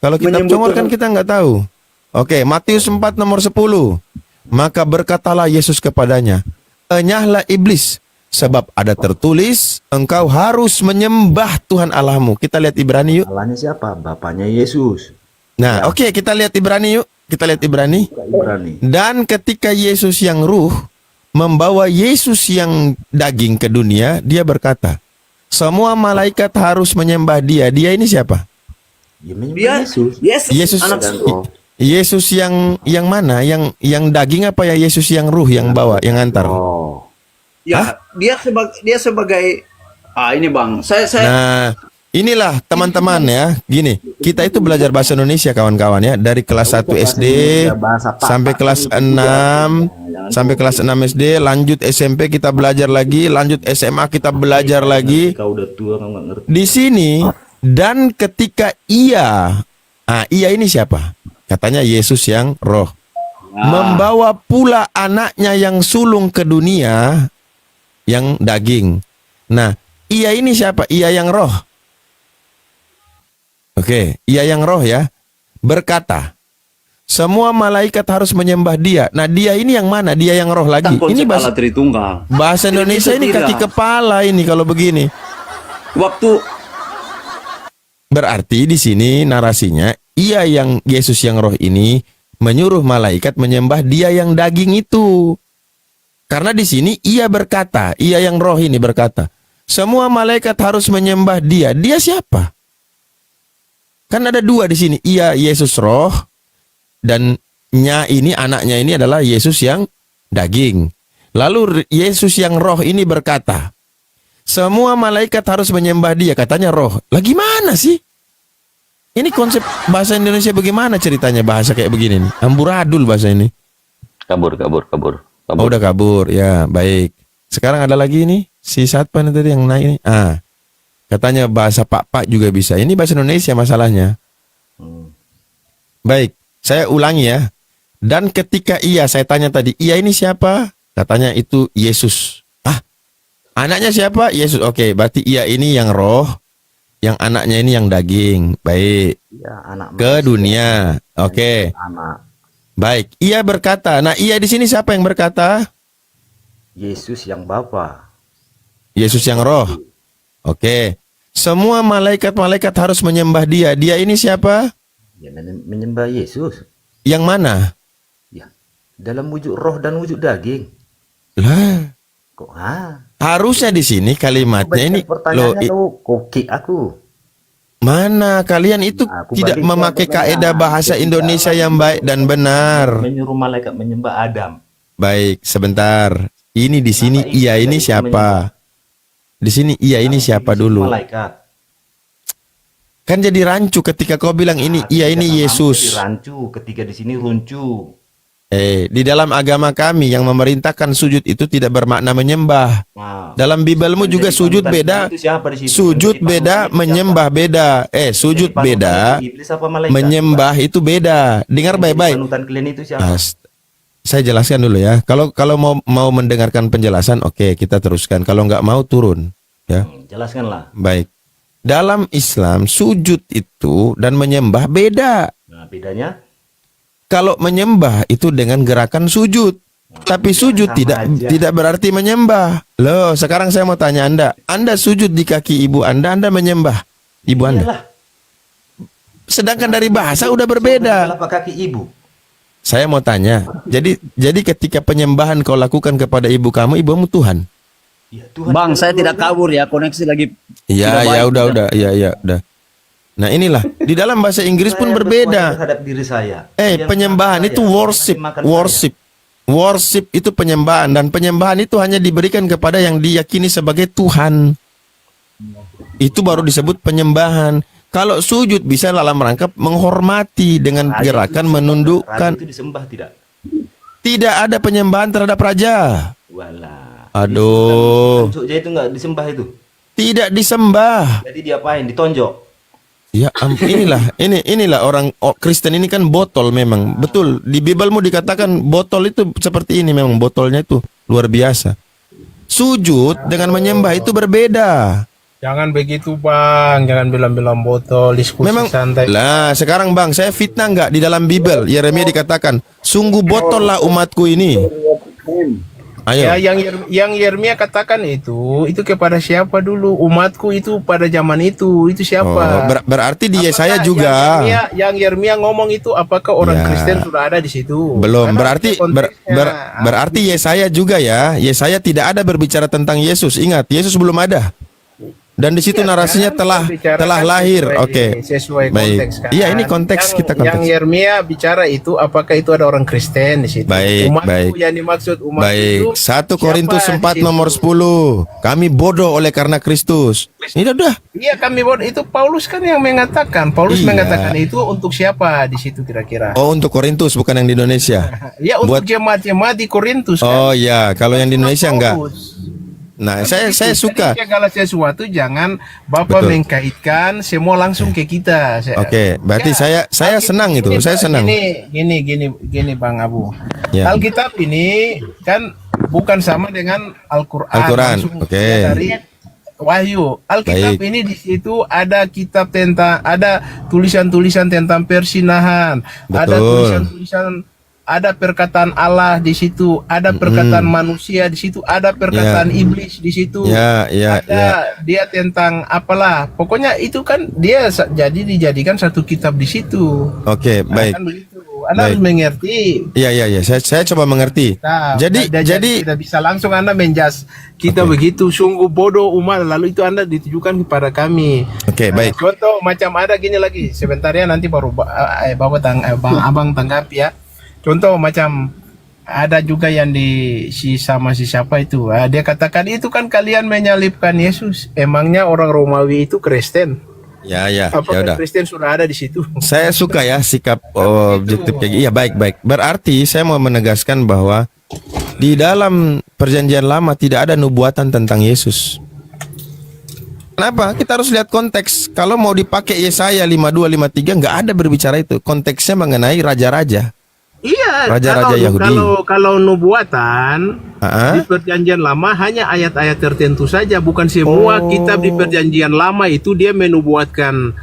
Kalau kitab congor kan kita nggak tahu. Oke, Matius 4 nomor 10. Maka berkatalah Yesus kepadanya, enyahlah iblis, sebab ada tertulis, engkau harus menyembah Tuhan Allahmu. Kita lihat Ibrani yuk. Allahnya siapa? Bapaknya Yesus. Nah, oke, kita lihat Ibrani yuk. Kita lihat Ibrani. Ibrani. Dan ketika Yesus yang ruh membawa Yesus yang daging ke dunia, dia berkata, semua malaikat harus menyembah dia. Dia ini siapa? Ya, menyembah Yesus. Yesus Dan roh. Yesus yang mana? Yang daging apa ya? Yesus yang ruh yang bawa, yang antar. Oh. Ya, dia sebagai ini Bang. Saya Nah, Inilah teman-teman ya, gini, kita itu belajar bahasa Indonesia kawan-kawan ya, dari kelas 1 SD sampai kelas 6, sampai kelas 6 SD, lanjut SMP kita belajar lagi, lanjut SMA kita belajar lagi. Kau udah tua, kau nggak ngerti. Di sini, dan ketika ia ini siapa? Katanya Yesus yang roh. Membawa pula anaknya yang sulung ke dunia, yang daging. Nah, ia ini siapa? Ia yang roh. Oke, ia yang roh ya, berkata, semua malaikat harus menyembah dia. Nah, dia ini yang mana? Dia yang roh lagi. Ini bahasa Tritunggal. bahasa Indonesia ini kaki kepala ini kalau begini. Waktu Berarti di sini narasinya, ia yang Yesus yang roh ini menyuruh malaikat menyembah dia yang daging itu. Karena di sini ia berkata, ia yang roh ini berkata, semua malaikat harus menyembah dia. Dia siapa? Kan ada dua di sini. Ia Yesus roh, dan ini anaknya ini adalah Yesus yang daging. Lalu Yesus yang roh ini berkata, semua malaikat harus menyembah dia. Katanya roh. Lah gimana sih? Ini konsep bahasa Indonesia bagaimana ceritanya bahasa kayak begini nih? Amburadul bahasa ini. Kabur. Oh, udah kabur. Ya, baik. Sekarang ada lagi nih. Si Satpan tadi yang naik ini. Katanya bahasa Pak juga bisa. Ini bahasa Indonesia masalahnya. Baik, saya ulangi ya. Dan ketika saya tanya tadi, ia ini siapa? Katanya itu Yesus. Anaknya siapa? Yesus. Oke, berarti ia ini yang roh, yang anaknya ini yang daging. Baik. Ya, anak Ke manusia. dunia. Oke. Anak Baik, ia berkata. Nah, ia di sini siapa yang berkata? Yesus yang Bapa. Yesus yang roh. Oke. Semua malaikat-malaikat harus menyembah dia. Dia ini siapa? Ya, menyembah Yesus. Yang mana? Ya, dalam wujud roh dan wujud daging. Lah, Kok harusnya di sini kalimatnya ini pertanyaannya lo kok kick aku. mana kalian itu Aku tidak balik memakai ke kaedah bahasa Ketika Indonesia Allah yang baik dan benar. menyuruh malaikat menyembah Adam. Baik, sebentar. Ini di sini Kenapa ia iblis ini itu siapa? Di sini ia ini Kenapa siapa iblis itu dulu? Malaikat. Kan jadi rancu ketika kau bilang ini ia Ketika ini kamu Yesus. jadi rancu, ketika di sini runcu. Di dalam agama kami yang memerintahkan sujud itu tidak bermakna menyembah. Nah, Dalam Bibelmu juga jadi sujud panutan beda. itu siapa di situ? Sujud Jadi beda, panutan itu menyembah beda. Sujud Jadi panutan beda, itu iblis apa malaikat? menyembah itu beda. Dengar Jadi baik-baik. Panutan kalian itu siapa? Saya jelaskan dulu ya. Kalau mau mendengarkan penjelasan, oke, kita teruskan. Kalau nggak mau turun, ya. Jelaskanlah. Baik. Dalam Islam sujud itu dan menyembah beda. Nah, bedanya? Kalau menyembah itu dengan gerakan sujud. Tapi sujud sama aja. tidak berarti menyembah. Loh, sekarang saya mau tanya Anda. Anda sujud di kaki ibu Anda menyembah ibu Anda. Iyalah. Sedangkan dari bahasa udah berbeda. Telapak kaki ibu. Saya mau tanya. Jadi ketika penyembahan kau lakukan kepada ibu kamu, ibumu Tuhan. Ya, Tuhan Bang, juga saya tidak Tuhan. kabur ya, koneksi lagi. Iya, ya udah. Iya, udah. Nah, inilah di dalam bahasa Inggris pun Saya berkuasa berbeda. terhadap diri saya. Yang Penyembahan saya, itu worship. makan Worship. Worship itu penyembahan, dan penyembahan itu hanya diberikan kepada yang diyakini sebagai Tuhan. Itu baru disebut penyembahan. Kalau sujud bisa dalam rangka menghormati dengan Raja gerakan itu menundukkan. Raja itu disembah tidak? Tidak ada penyembahan terhadap raja. Walah. Aduh. Jogja itu nggak disembah itu. Tidak disembah. Jadi diapain? Ditonjok. Ya inilah orang Kristen ini kan botol memang. Betul, di Bibelmu dikatakan botol itu seperti ini, memang botolnya itu luar biasa. Sujud dengan menyembah itu berbeda. Jangan begitu bang, jangan bilang-bilang botol, diskusi Memang santai. lah sekarang bang, saya fitnah nggak di dalam Bibel? Yeremia dikatakan, sungguh botol lah umatku ini. Ayo. Ya, yang Yeremia katakan itu kepada siapa dulu? Umatku itu pada zaman itu siapa? Berarti di Yesaya Apakah juga. Yang Yeremia ngomong itu apakah orang Ya. Kristen sudah ada di situ? Belum, Karena berarti konteksnya. berarti Yesaya juga ya. Yesaya tidak ada berbicara tentang Yesus. Ingat, Yesus belum ada. Dan di situ Iya, narasinya kan? telah Bicarakan lahir. sesuai- Oke. sesuai Baik. konteks kan. Iya, ini konteks kita Yang konteks. Yeremia bicara itu apakah itu ada orang Kristen di situ? Baik, Umatku baik. yang dimaksud umat Baik, itu 1 siapa Korintus di 4 situ? nomor 10. Kami bodoh oleh karena Kristus. Ini udah. Iya kami itu Paulus kan yang mengatakan. Paulus Iya. mengatakan itu untuk siapa di situ kira-kira? Oh, untuk Korintus bukan yang di Indonesia. Ya untuk buat- jemaat-jemaat di Korintus kan. Oh ya, kalau yang di Indonesia enggak. Paulus. Nah, saya suka. Jadi segala sesuatu jangan Bapak Betul. mengkaitkan semua langsung ke kita. Oke, berarti saya senang itu. Gini, Saya Pak, senang. Gini Bang Abu. Ya. Alkitab ini kan bukan sama dengan Al-Qur'an. Al-Qur'an, Langsung oke. dari Wahyu. Alkitab Baik. ini di situ ada kitab tentang, ada tulisan-tulisan tentang persinahan, ada Betul. tulisan-tulisan, ada perkataan Allah di situ, ada perkataan manusia di situ, ada perkataan iblis di situ. Ya, ya, ada dia tentang apalah. Pokoknya itu kan dia jadi dijadikan satu kitab di situ. Oke, Nah, baik. kan begitu. Anda Baik. harus mengerti. Iya, iya, iya. Saya coba mengerti. Nah, Jadi tidak bisa langsung Anda menjas kita Oke. begitu sungguh bodoh umat, lalu itu Anda ditujukan kepada kami. Oke, Nah, baik. contoh macam ada gini lagi, sebentar ya nanti baru Abang tanggapi ya. Contoh macam ada juga yang di si siapa itu, dia katakan itu kan kalian menyalibkan Yesus. Emangnya orang Romawi itu Kristen? Ya, ya, ya Apakah udah. Kristen sudah ada di situ? Saya suka ya sikap objektif kayak gitu. Iya, baik, baik. Berarti saya mau menegaskan bahwa di dalam perjanjian lama tidak ada nubuatan tentang Yesus. Kenapa? Kita harus lihat konteks. Kalau mau dipakai Yesaya 52 53 nggak ada berbicara itu. Konteksnya mengenai raja-raja. Iya, Raja-raja Yahudi. kalau nubuatan Ah, di perjanjian lama hanya ayat-ayat tertentu saja, bukan semua kitab di perjanjian lama itu dia menubuatkan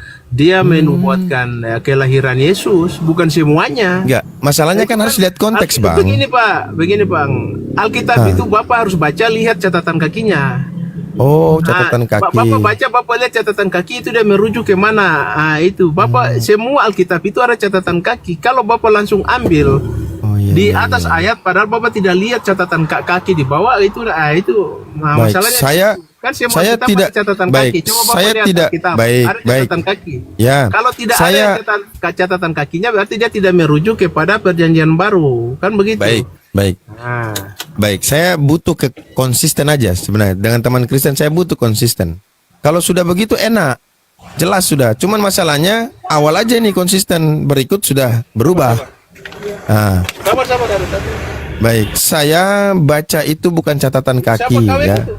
kelahiran Yesus, bukan semuanya. Enggak. Masalahnya kan harus lihat konteks, Bang. Begini Bang, Alkitab itu Bapak harus baca, lihat catatan kakinya. Oh, catatan Nah, kaki. Bapak baca, Bapak lihat catatan kaki itu dia merujuk ke mana. Itu Bapak semua Alkitab itu ada catatan kaki. Kalau Bapak langsung ambil Oh, iya, di iya, atas iya. ayat, padahal Bapak tidak lihat catatan kaki di bawah itu. Nah, Baik, masalahnya saya- kan semua saya kitab tidak- ada catatan baik, kaki. Coba Bapak saya lihat tidak- Alkitab, baik, ada catatan kaki. Ya. Kalau tidak Saya- ada catatan kakinya, berarti dia tidak merujuk kepada perjanjian baru, kan begitu? Baik, baik. Nah, Baik, saya butuh konsisten aja sebenarnya. Dengan teman Kristen saya butuh konsisten. Kalau sudah begitu enak. Jelas sudah. Cuman masalahnya awal aja nih konsisten, berikut sudah berubah. Nah, sama-sama dari tadi. baik. Saya baca itu bukan catatan kaki Siapa kawin ya. itu?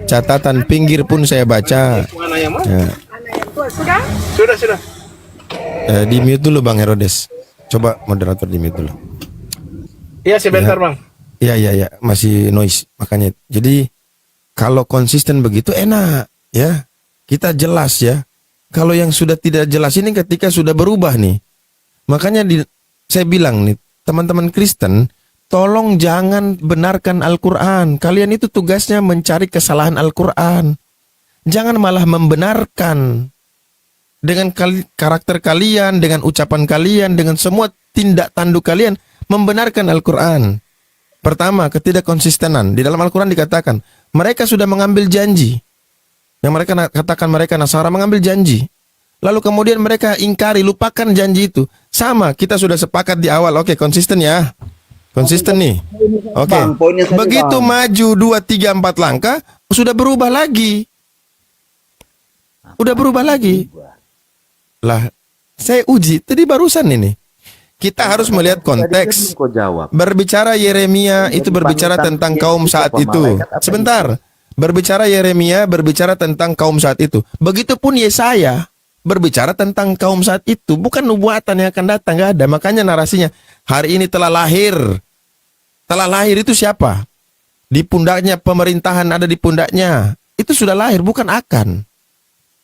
Catatan pinggir pun saya baca. Mana yang mana? Ya. Sudah. Di mute dulu Bang Herodes. Coba moderator di mute dulu. Iya, sebentar Bang. Iya, masih noise makanya. Jadi kalau konsisten begitu enak ya. Kita jelas ya. Kalau yang sudah tidak jelas ini ketika sudah berubah nih. Makanya saya bilang nih, teman-teman Kristen, tolong jangan benarkan Al-Qur'an. Kalian itu tugasnya mencari kesalahan Al-Qur'an. Jangan malah membenarkan dengan karakter kalian, dengan ucapan kalian, dengan semua tindak tanduk kalian membenarkan Al-Qur'an. Pertama, ketidakkonsistenan. Di dalam Al-Quran dikatakan, mereka sudah mengambil janji. Yang mereka katakan mereka Nasara mengambil janji. Lalu kemudian mereka ingkari, lupakan janji itu. Sama, kita sudah sepakat di awal. Oke, konsisten ya. Konsisten nih. Oke. Bang, poinnya tadi, Begitu Bang. maju 2, 3, 4 langkah, sudah berubah lagi. Udah berubah lagi. Lah, saya uji. Tadi barusan ini. Kita harus melihat konteks. Kau jawab. Berbicara Yeremia itu berbicara tentang kaum saat itu. Sebentar. Berbicara Yeremia berbicara tentang kaum saat itu. Begitupun Yesaya berbicara tentang kaum saat itu. Bukan nubuatan yang akan datang, nggak ada. Makanya narasinya hari ini telah lahir. Telah lahir itu siapa? Di pundaknya pemerintahan ada di pundaknya. Itu sudah lahir, bukan akan.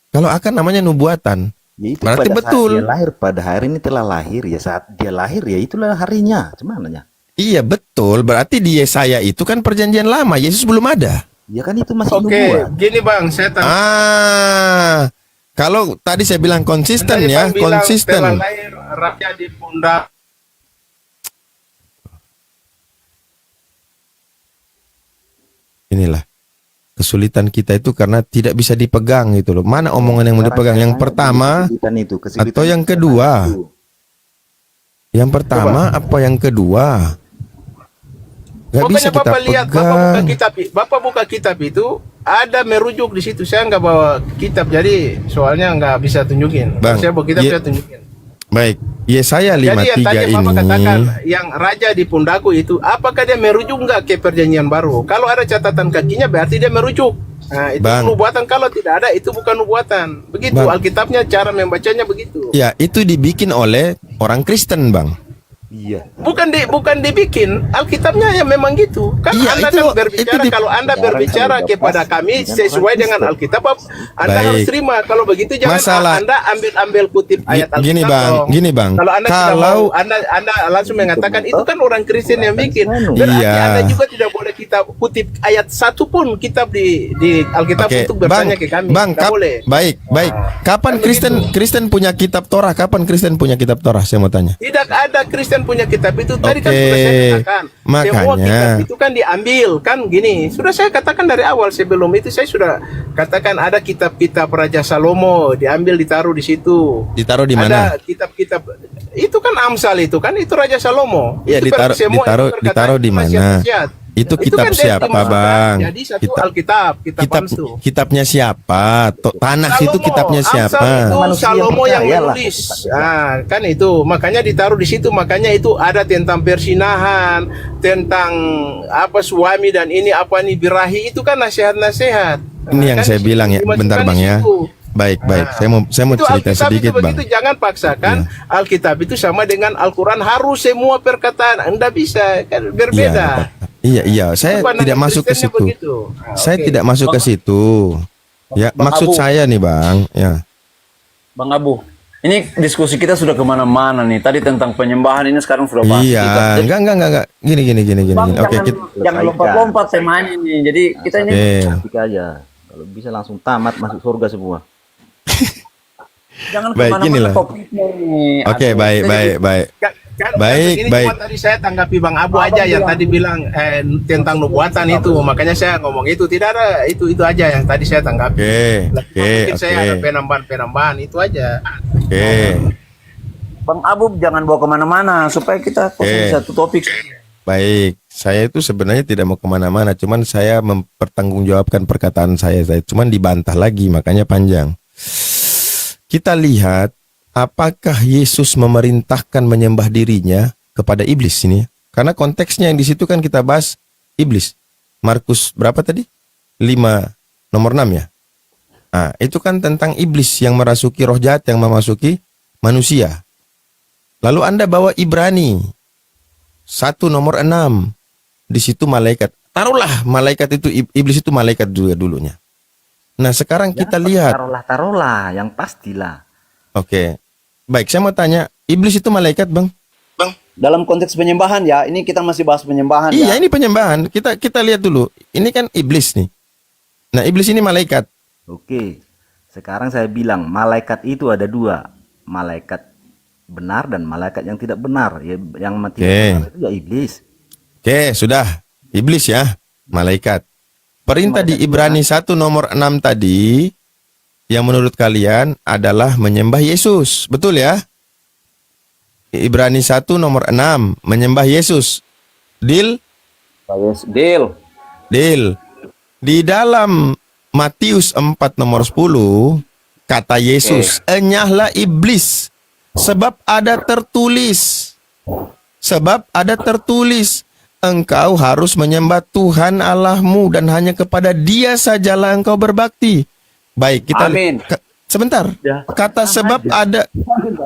Kalau akan namanya nubuatan. Ya itu Berarti pada betul. saat dia lahir, pada hari ini telah lahir ya, saat dia lahir ya itulah harinya. Cumananya. Iya betul. Berarti di Yesaya itu kan perjanjian lama. Yesus belum ada. Ya kan itu masih Oke, nubuat. gini Bang, saya tanya. Kalau tadi saya bilang konsisten Tadi ya, Bang bilang konsisten. telah lahir raja di pundak. Inilah kesulitan kita itu karena tidak bisa dipegang gitu loh. Mana omongan yang mau dipegang? Yang pertama kesulitan atau yang kedua? Yang pertama apa yang kedua? Gak bisa Pokoknya kita Bapak lihat, pegang. Bapak buka kitab itu ada merujuk di situ. Saya nggak bawa kitab, jadi soalnya nggak bisa tunjukin. Bang, Kalau saya bawa kitab, ye- saya tunjukin. Baik, Yesaya Jadi yang 53 tadi Bapak ini. katakan yang raja di pundaku itu, apakah dia merujuk nggak ke perjanjian baru? Kalau ada catatan kakinya berarti dia merujuk. Nah, itu Bang. nubuatan. Kalau tidak ada, itu bukan nubuatan. Begitu Bang. Alkitabnya, cara membacanya begitu. Ya, itu dibikin oleh orang Kristen, Bang. Iya. Bukan dibikin, Alkitabnya ya memang gitu. Kan Iya, Anda itu- kan berbicara, itu kalau Anda Jarang berbicara kalau kepada lepas, kami kan sesuai orang dengan Kristen. Alkitab, Anda Baik. harus terima. Kalau begitu jangan Masalah- Anda ambil kutip ayat Alkitab. Gini, Bang, dong. gini, Bang. Kalau Anda tidak Kalau- mau, Anda langsung mengatakan itu kan orang Kristen yang bikin. Berarti Iya. Anda juga tidak boleh kita kutip ayat satu pun kitab di Alkitab Oke, untuk bertanya ke kami. Bang, Tidak boleh. baik. Kapan Kan Kristen punya kitab Torah? Kapan Kristen punya kitab Torah? Saya mau tanya. Tidak ada Kristen punya kitab itu. Tadi kan Oke, sudah saya katakan. Semua makanya. kitab itu kan diambil. Kan gini. Sudah saya katakan dari awal. Sebelum itu saya sudah katakan ada kitab-kitab Raja Salomo. Diambil, ditaruh di situ. Ditaruh di mana? Ada kitab-kitab. Itu kan Amsal itu kan. Itu Raja Salomo. Iya, Itu ditaruh semua itu perkataan ditaruh di itu mana? nasihat-nasihat. Itu kitab kan siapa, dimasukkan Bang? Jadi satu Alkitab. Kitab Amsal. Kitabnya siapa? Tanah itu Salomo, kitabnya Amsal siapa? itu Manusia Salomo yang percaya lah. menulis. Ah, kan itu. Makanya ditaruh di situ. Makanya itu ada tentang persinahan, tentang apa suami dan ini apa nih birahi, itu kan nasihat-nasihat. Ini yang kan saya di situ, bilang ya, dimasukkan bentar di Bang ya. situ. Baik. Nah, Saya mau itu cerita Alkitab sedikit, itu Bang. begitu, jangan paksakan Alkitab itu sama dengan Al-Quran, harus semua perkataan. Anda bisa, kan berbeda. Iya. Saya Itu pandangan tidak masuk ke Kristennya situ. begitu. Ah, Saya oke. tidak masuk ke situ. Ya, Bang maksud Abu. saya nih, Bang. Ya. Bang Abu, ini diskusi kita sudah kemana-mana nih. Tadi tentang penyembahan, ini sekarang sudah bahas Iya, kitab. Jadi, enggak. Gini. Bang, Oke, jangan lompat-lompat temanya ini. Jadi kita ini Oke. Ketik aja. Kalau bisa langsung tamat masuk surga semua. jangan Baik, kemana-mana inilah. topiknya ini. Oke, Aduh, baik. Baik, ini baik. cuma tadi saya tanggapi Bang Abu aja yang tadi bilang tentang nubuatan itu, makanya saya ngomong itu. Tidak ada, itu aja yang tadi saya tanggapi. Mungkin saya ada penambahan itu aja. Oke. Bang Abu jangan bawa kemana-mana supaya kita fokus satu topik. Baik, saya itu sebenarnya tidak mau kemana-mana, cuman saya mempertanggungjawabkan perkataan saya cuman dibantah lagi, makanya panjang. Kita lihat apakah Yesus memerintahkan menyembah dirinya kepada iblis ini? Karena konteksnya yang di situ kan kita bahas iblis. Markus berapa tadi? 5 nomor 6 ya. Nah, itu kan tentang iblis yang merasuki roh jahat yang memasuki manusia. Lalu Anda bawa Ibrani 1 nomor 6. Di situ malaikat. Taruhlah malaikat itu, iblis itu malaikat juga dulunya. Nah, sekarang kita lihat. Taruhlah, yang pastilah. Oke. Baik, saya mau tanya, iblis itu malaikat, Bang? Dalam konteks penyembahan ya, ini kita masih bahas penyembahan Iya, ya. ini penyembahan. Kita lihat dulu. Ini kan iblis nih. Nah, iblis ini malaikat. Oke. Sekarang saya bilang malaikat itu ada dua. Malaikat benar dan malaikat yang tidak benar. Ya, yang mati benar itu ya iblis. Oke, sudah. Iblis ya, malaikat. Perintah di Ibrani 1 nomor 6 tadi yang menurut kalian adalah menyembah Yesus. Betul ya? Ibrani 1 nomor 6 menyembah Yesus. Deal? Deal. Deal. Di dalam Matius 4 nomor 10 kata Yesus, "Enyahlah iblis, sebab ada tertulis. Sebab ada tertulis, engkau harus menyembah Tuhan Allahmu dan hanya kepada Dia sajalah engkau berbakti." Baik, kita Amin. sebentar. Ya. Kata sebab ada.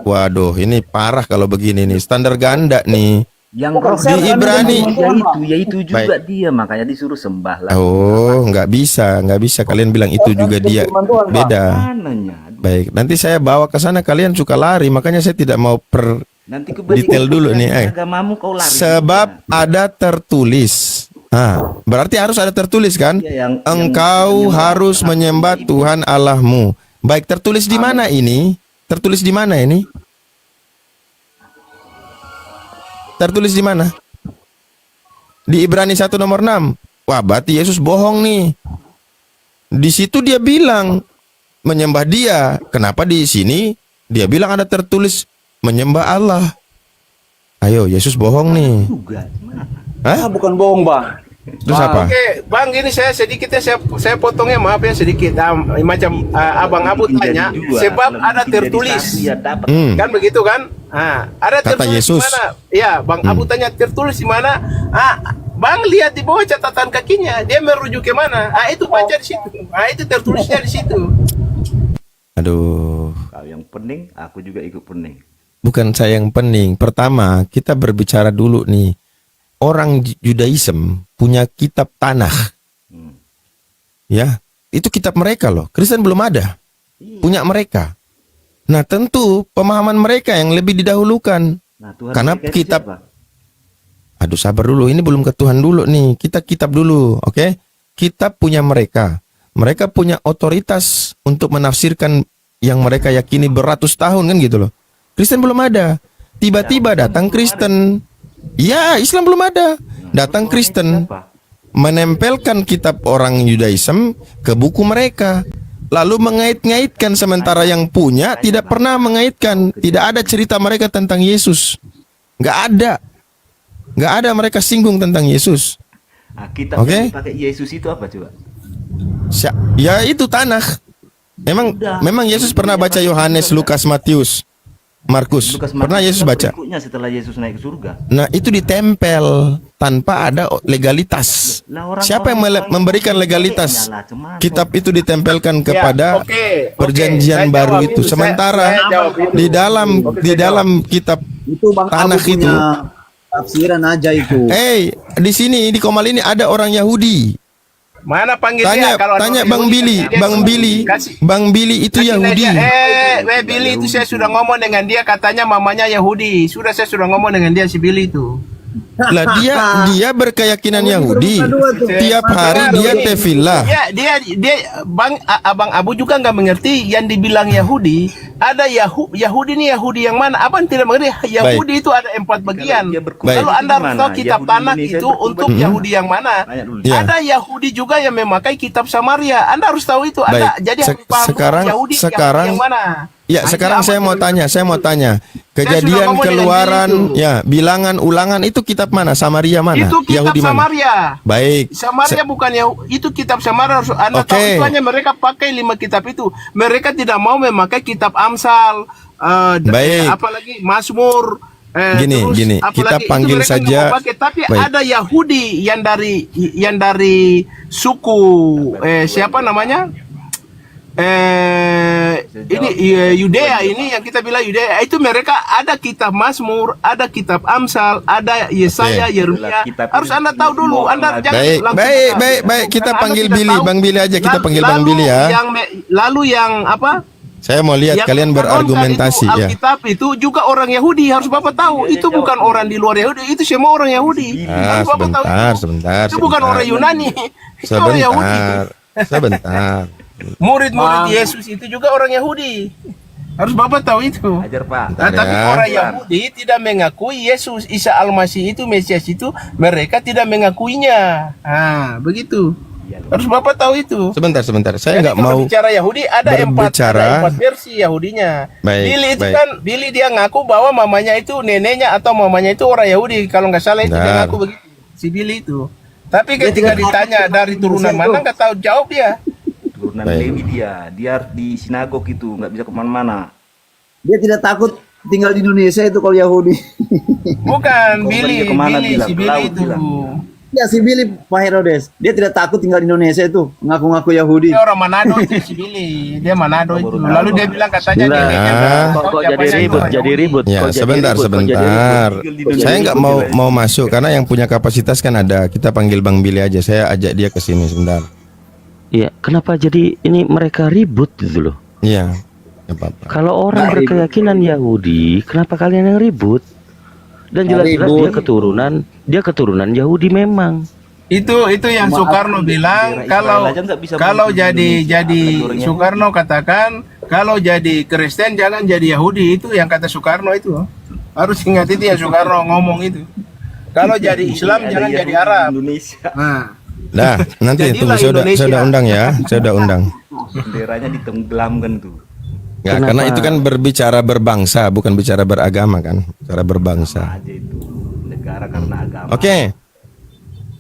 Waduh, ini parah kalau begini nih. Standar ganda nih. Yang Bukan, roh saya di bukan Ibrani. menyembah. yaitu juga Baik. dia, makanya disuruh sembah lah. Oh, nggak bisa kalian bilang itu juga dia. Beda. Mananya? Baik, nanti saya bawa ke sana, kalian suka lari, makanya saya tidak mau Nanti detail dulu nih. Agamamu kau lari. Sebab ada tertulis. Ah, berarti harus ada tertulis kan? Iya, yang Engkau harus menyembah Tuhan Allahmu. Baik, tertulis di mana ini? Tertulis di mana ini? Tertulis di mana? Di Ibrani 1 nomor 6. Wah, berarti Yesus bohong nih. Di situ dia bilang menyembah dia. Kenapa di sini dia bilang ada tertulis menyembah Allah? Ayo, Yesus bohong nih. Juga gimana? Hah? bukan bohong, Bang. Terus apa? Oke, Bang, gini saya sedikit ya, saya potongnya, maaf ya sedikit. Macam Abang Abu tanya, sebab ada tertulis. Kan begitu kan? Ada Kata tertulis Yesus. di mana? Ya, Bang Abu tanya tertulis di mana? Bang lihat di bawah catatan kakinya, dia merujuk ke mana? Itu baca di situ. Itu tertulisnya di situ. Aduh, Kau yang pening, aku juga ikut pening. bukan saya yang pening. Pertama, kita berbicara dulu nih. Orang Judaism punya kitab Tanakh. Ya, itu kitab mereka loh. Kristen belum ada. Punya mereka. Nah, tentu pemahaman mereka yang lebih didahulukan. Nah, Tuhan Karena mereka itu kitab siapa? Aduh, sabar dulu. Ini belum ke Tuhan dulu nih. Kita kitab dulu, oke? Kitab punya mereka. Mereka punya otoritas untuk menafsirkan yang mereka yakini beratus tahun kan gitu loh. Kristen belum ada. Tiba-tiba datang Kristen. Ya, Islam belum ada. Datang Kristen menempelkan kitab orang Judaism ke buku mereka. Lalu mengait-ngaitkan, sementara yang punya tidak pernah mengaitkan. Tidak ada cerita mereka tentang Yesus. Nggak ada. Nggak ada mereka singgung tentang Yesus. Kitab Oke. yang dipakai Yesus itu apa coba? Ya itu Tanakh. Memang Yesus pernah baca Yohanes, Lukas, Matius, Markus. Pernah Yesus baca. Berikutnya setelah Yesus naik ke surga. Nah, itu ditempel tanpa ada legalitas. Siapa yang memberikan legalitas? Kitab itu ditempelkan kepada perjanjian Saya baru jawab itu. itu. Sementara Saya jawab itu. di dalam kitab Itu Bang Tanakh Abu itu. punya tafsiran aja itu. Di sini di Komal ini ada orang Yahudi. Mana panggil dia? Kalau Tanya orang Bang Yahudi, Billy, dia Bang Billy, kasih- Bang Billy itu kasih Yahudi. dia. Billy itu saya sudah ngomong dengan dia, katanya mamanya Yahudi. Saya sudah ngomong dengan dia, si Billy itu. Lah dia berkeyakinan Yahudi. Tiap hari dia tefillah. Dia Abang Abu juga nggak mengerti yang dibilang Yahudi. Ada Yahudi ini Yahudi yang mana? Abang tidak mengerti. Yahudi itu ada 4 bagian. dia berkuasa Kalau itu Anda gimana? tahu kitab Yahudi Tanakh Indonesia itu berkuasa untuk gimana? Yahudi yang mana? Tanya dulu. Ya. Ada Yahudi juga yang memakai kitab Samaria. Anda harus tahu itu. Ada. Baik. Jadi harus paham Yahudi yang mana? Ya, sekarang saya mau tanya. Kejadian ngomong dengan Keluaran, dia ya, Bilangan, Ulangan itu kitab mana? Samaria mana? Itu kitab Yahudi mana? Samaria. Baik. Samaria bukan itu kitab Samaria. Anda tahu Oke. itu hanya mereka pakai 5 kitab itu. Mereka tidak mau memakai kitab Amsal, Baik. apalagi Mazmur. Gini, apalagi kita itu panggil mereka saja. nggak mau pakai. Tapi Baik. ada Yahudi yang dari suku siapa namanya? Ini Yudea ini yang kita bilang Yudea, itu mereka ada kitab Mazmur, ada kitab Amsal, ada Yesaya, Oke. Yeremia. Kitab Harus ini Anda tahu dulu, Anda jangan Baik, langsung baik, tahu. baik. Kita Karena Anda panggil tidak Billy, tahu. Bang Billy aja. Kita panggil Bang Lalu Billy ya. Lalu yang apa? Saya mau lihat Yang kalian menonton berargumentasi itu, ya. Alkitab itu juga orang Yahudi, harus Bapak tahu. Itu bukan orang di luar Yahudi, itu semua orang Yahudi. Harus Bapak tahu Sebentar. itu bukan orang Yunani. Itu orang Yahudi. Sebentar. Murid-murid Yesus itu juga orang Yahudi. Harus Bapak tahu itu. Ajar Pak. Nah, tapi Ya. orang Yahudi tidak mengakui Yesus Isa Al-Masih itu Mesias itu, mereka tidak mengakuinya. Begitu. Harus Bapak tahu itu. Sebentar. Saya Jadi nggak kalau mau bicara Yahudi ada berbicara. 4 versi Yahudinya. Baik, Billy itu baik. kan Billy dia ngaku bahwa mamanya itu neneknya atau mamanya itu orang Yahudi. Kalau nggak salah itu dia Benar. ngaku begitu. Si Billy itu. Tapi ketika ditanya dari turunan mana nggak tahu jawab dia. Turunan Baik. Lewi dia di sinagog itu nggak bisa kemana-mana. Dia tidak takut tinggal di Indonesia itu kalau Yahudi. Bukan Korbannya kemana Billy, bilang? si Billy Laut itu. bilang. Ya si Billy Pak Herodes, dia tidak takut tinggal di Indonesia itu, ngaku-ngaku Yahudi. Dia orang Manado itu si Billy. Dia Manado itu. Lalu dia bilang katanya Nah, neneknya kok- nggak tahu kok siapa jadi yang ribut, orang jadi Yahudi. ribut. Ya, Kok jadi sebentar. ribut, kok jadi ribut. Saya nggak mau masuk karena yang punya kapasitas kan ada. Kita panggil Bang Billy aja. Saya ajak dia ke sini sebentar. Iya, kenapa jadi ini mereka ribut gitu loh? Iya. Nggak apa-apa. Kalau orang berkeyakinan Yahudi, kenapa kalian yang ribut? Dan jelas-jelas dia keturunan Yahudi memang. Itu yang Soekarno bilang Israel aja nggak bisa kalau begitu di jadi Indonesia, apalagi orang Soekarno katakan kalau jadi Kristen jangan jadi Yahudi, itu yang kata Soekarno itu. Harus ingat itu ya, Soekarno ngomong itu. Kalau jadi Islam jangan jadi Arab. Indonesia. Nah, Dah, nanti Jadilah tunggu saya udah Indonesia. undang ya. Saya udah undang. Benderanya ditenggelamkan tuh. Ya, karena itu kan berbicara berbangsa, bukan bicara beragama kan, bicara berbangsa. Aja itu negara karena agama. Oke.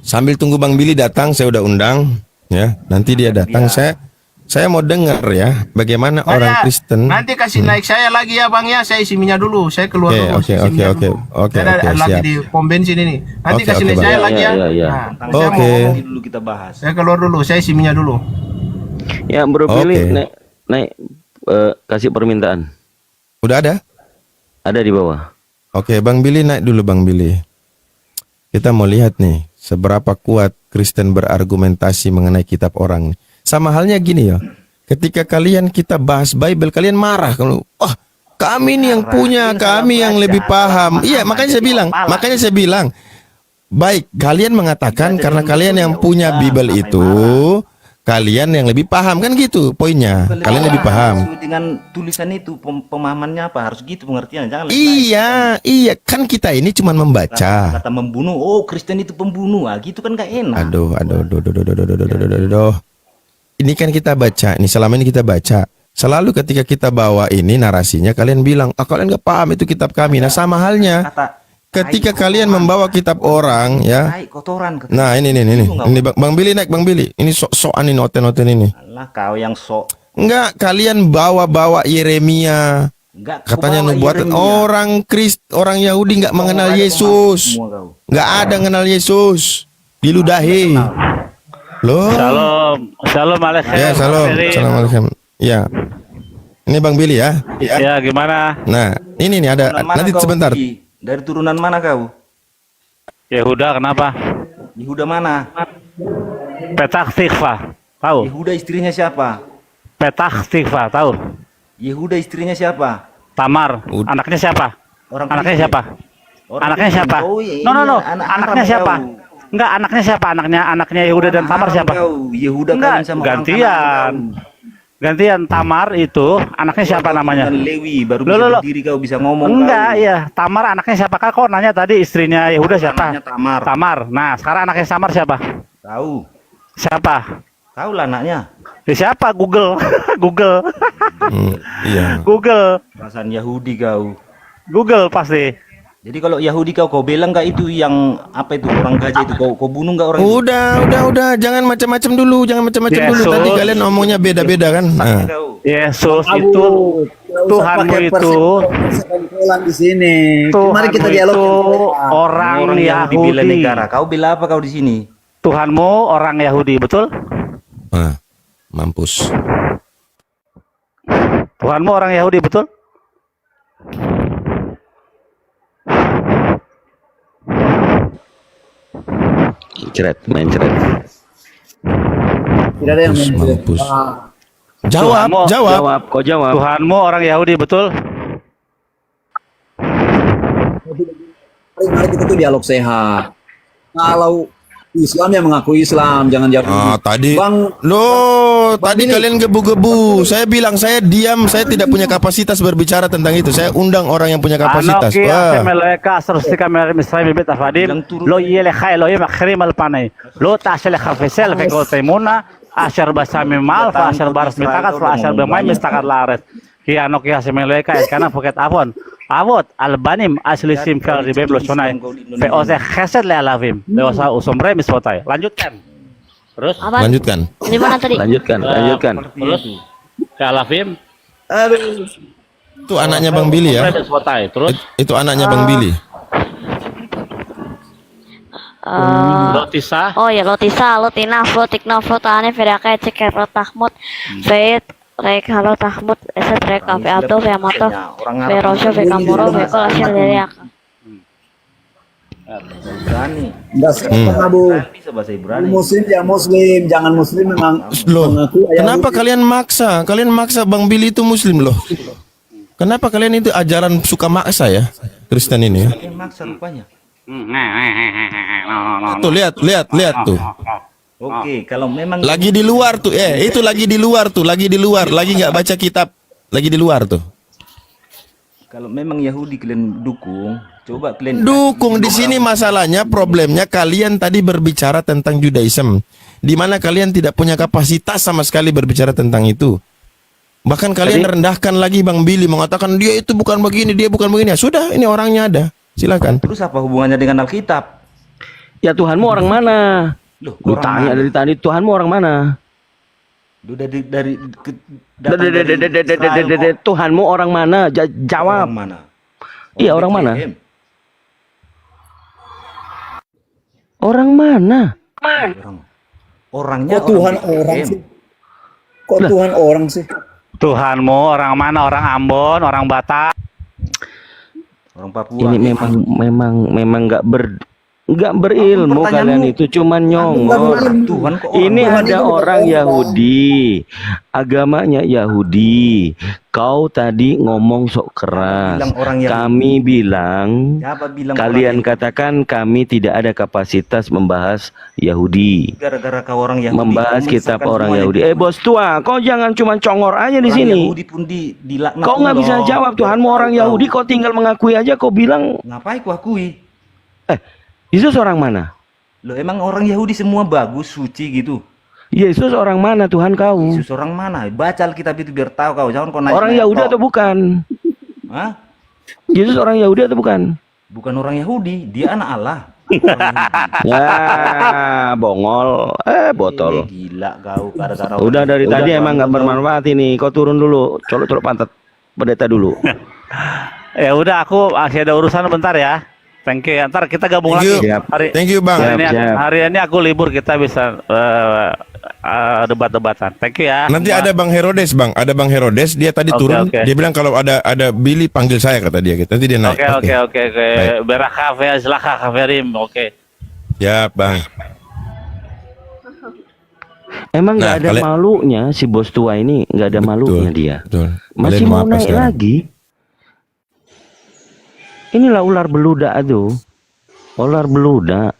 Sambil tunggu Bang Billy datang, saya udah undang ya. Nanti dia datang, saya mau dengar ya bagaimana orang Kristen. Nanti kasih naik saya lagi ya Bang ya. Saya isi minyak dulu. Saya keluar Oke, dulu. oke, saya isi minyak oke, dulu. oke, Saya ada oke, lagi siap. di pom bensin ini. Nanti Oke, kasih oke, naik Bang. saya Ya, lagi ya. ya, ya. Nah, Tentang Oke. saya mau ngomong dulu kita bahas. saya keluar dulu. Saya isi minyak dulu. Ya, Bro Oke. Billy, naik kasih permintaan. Udah ada? Ada di bawah. Oke, Bang Billy naik dulu Bang Billy. Kita mau lihat nih seberapa kuat Kristen berargumentasi mengenai kitab orang. Sama halnya gini ya. Ketika kita bahas Bible, kalian marah kalau kami nih yang punya, kami yang lebih paham. Iya, makanya saya bilang, baik, kalian mengatakan karena kalian yang punya Bible itu, kalian yang lebih paham kan gitu poinnya. Kalian lebih paham. Sesuai dengan tulisan itu pemahamannya apa harus gitu pengertiannya, jangan Iya, kan kita ini cuma membaca. kata membunuh. Oh, Kristen itu pembunuh. Gitu kan gak enak. Aduh. Ini kan kita baca, ini selama ini kita baca. Selalu ketika kita bawa ini narasinya, kalian bilang, kalian gak paham itu kitab kami. Nah, sama halnya. Ketika kalian membawa kitab orang, ya. Kotoran. Nah, ini Bang Billy naik, Bang Billy. Ini sok-sokan ini noten-noten ini. Alah, kau yang sok. Enggak, kalian bawa Yeremia. Enggak, Katanya kubawa nubuatan Yeremia. orang Yahudi nggak mengenal Yesus. Nggak ada mengenal Yesus. Diludahi. Loh. Shalom alaikum. Ya, Assalamualaikum. Ya. Ini Bang Billy ya. Ya, gimana? Nah, ini nih ada nanti kau, sebentar. Billy? Dari turunan mana kau? Yehuda kenapa? Yehuda mana? Petah Tikva, tahu? Yehuda istrinya siapa? Petah Tikva, tahu? Yehuda istrinya siapa? Tamar, anaknya siapa? Anaknya Kristen. siapa? Anaknya Kristen. siapa? Oh, iya, No. Arab Anaknya siapa? kau. Enggak, anaknya siapa? Anaknya Yehuda dan Tamar Arab siapa? kau. Yehuda Enggak, kawin sama orang gantian. Kanaan kau. Gantian Tamar itu anaknya siapa namanya? Dan Lewi baru Loh, bisa loh, loh. berdiri kau bisa ngomong. Enggak, kau. iya. Tamar anaknya siapa? Kau nanya tadi istrinya Yehuda siapa? Anaknya Tamar. Tamar. Nah, sekarang anaknya Tamar siapa? Tahu. Siapa? Tahu lah anaknya. Siapa? Google. Google. Iya. Google. Perasaan Yahudi kau. Google pasti. Jadi kalau Yahudi kau bilang nggak itu yang apa itu orang gajah itu kau bunuh nggak orang itu? Udah, jangan macam-macam dulu, Yesus. Tadi kalian ngomongnya beda-beda kan. Nah. Kau. Yesus itu Tuhanmu itu di sini. Mari Tuhanmu kita dialog. itu orang Yahudi bela Yahudi. negara. Kau bela apa kau di sini? Tuhanmu orang Yahudi, betul? Mampus. Tuhanmu orang Yahudi, betul? Main ceret. Tidak ada yang Mampus. Tuhanmu- Jawab. Kau jawab. Tuhanmu orang Yahudi, betul? Mari kita tuh dialog sehat. Kalau Islam yang mengaku Islam, jangan jawab. Tadi Bang, tadi kalian gebu-gebu. Saya bilang saya diam, saya tidak punya kapasitas berbicara tentang itu. Saya undang orang yang punya kapasitas. Anoki Wah. asemeleka asrustika misrai bibit afadim lo yele khay lo yema khrim al panay lo tasel khafisel fe kotemuna ashar basami mal fa ashar baras mitakat fa ashar bemay mistakat laret ki anoki asemeleka kana poket avot albanim asli sim kal ribem lo sonai fe ose kheset le alavim le osa usomre mispotai. Lanjutkan terus Lanjutkan. Di mana tadi? Lanjutkan. terus ke alavim Itu anaknya Bang Billy ya. mispotai terus Itu anaknya Bang Billy. lotisa Oh ya, lotisa, lotina, flotikna, flotane, feraka, ceker, rotahmut, feit, rek, halo, tahmut, eset, rek, kafe, abdo, feamato, ferosyo, fekamuro, fekolasya, leriak. Berani. enggak sekarang Abu. Bisa bahasa Ibrani. Muslim ya Muslim, jangan Muslim memang Loh, mengaku kenapa kalian maksa? Kalian maksa Bang Billy itu Muslim loh. Kenapa kalian itu ajaran suka maksa ya? Kristen ini ya. Yang maksa rupanya. Tuh lihat tuh. Oke, kalau memang Lagi di luar tuh. Lagi nggak baca kitab. Lagi di luar tuh. Kalau memang Yahudi kalian dukung, coba kalian Dukung di sini masalahnya, problemnya kalian tadi berbicara tentang Judaism, di mana kalian tidak punya kapasitas sama sekali berbicara tentang itu. Bahkan kalian rendahkan lagi Bang Billy, mengatakan dia itu bukan begini, dia bukan begini. Ya sudah, ini orangnya ada. Silakan. Terus apa hubungannya dengan Alkitab? Ya Tuhanmu orang mana? Loh, Lu orang tanya mana? dari tadi, Tuhanmu orang mana? Lu datang dari Israel kok. Tuhanmu orang mana? Jawab. Orang mana? Iya, orang mana? Bethlehem. Orang mana? Orangnya Kok Tuhan Bethlehem. orang sih? Kok Tuhan orang sih? Tuhanmu orang mana? Orang Ambon, orang Batak. Orang Papua. Ini memang nggak berilmu kalian itu, cuman nyongor. Tuhan kok Ini Tuhan ada itu orang bukan Yahudi, agamanya Yahudi. Kau tadi ngomong sok keras. bilang orang Yahudi? Kami bilang, Siapa bilang kalian orang Yahudi? katakan kami tidak ada kapasitas membahas Yahudi, Gara-gara kau orang Yahudi. membahas kau kitab menyesatkan orang semuanya. Yahudi. Bos tua, kau jangan cuma congor aja di Orang sini. Yahudi pun dilaknat. Kau nggak bisa jawab. Tuhanmu orang Yahudi, kau tinggal mengakui aja. Kau bilang, Ngapain ku akui? Yesus orang mana? Loh emang orang Yahudi semua bagus, suci gitu. Yesus orang mana Tuhan kau? Yesus orang mana? Baca Alkitab itu biar tahu kau. Jangan kau naik. Orang Yahudi atau bukan? Hah? Yesus orang Yahudi atau bukan? Bukan orang Yahudi, dia anak Allah. Ya, bongol, botol. Gila kau. Gara-gara Udah dari tadi emang nggak bermanfaat ini. Kau turun dulu, colok-colok pantat pendeta dulu. Ya udah, aku masih ada urusan bentar ya. Thank you. Ntar kita gabung Thank lagi. you. Hari, Thank you Bang. hari ini aku libur, kita bisa debat-debatan. Thank you ya. Nanti ada Bang Herodes, Bang. Ada Bang Herodes, dia tadi Oke, turun, oke. dia bilang kalau ada Billy panggil saya kata dia. Nanti dia naik. Oke. Baik. Beraka ya, silahkan kaverim. Oke. Ya, Bang. Emang nggak Nah, ada kalian- malunya si bos tua ini, nggak ada malunya dia. Betul. Masih Kalian mau apa naik sekarang? lagi. Inilah ular beludak tuh. Ular beludak.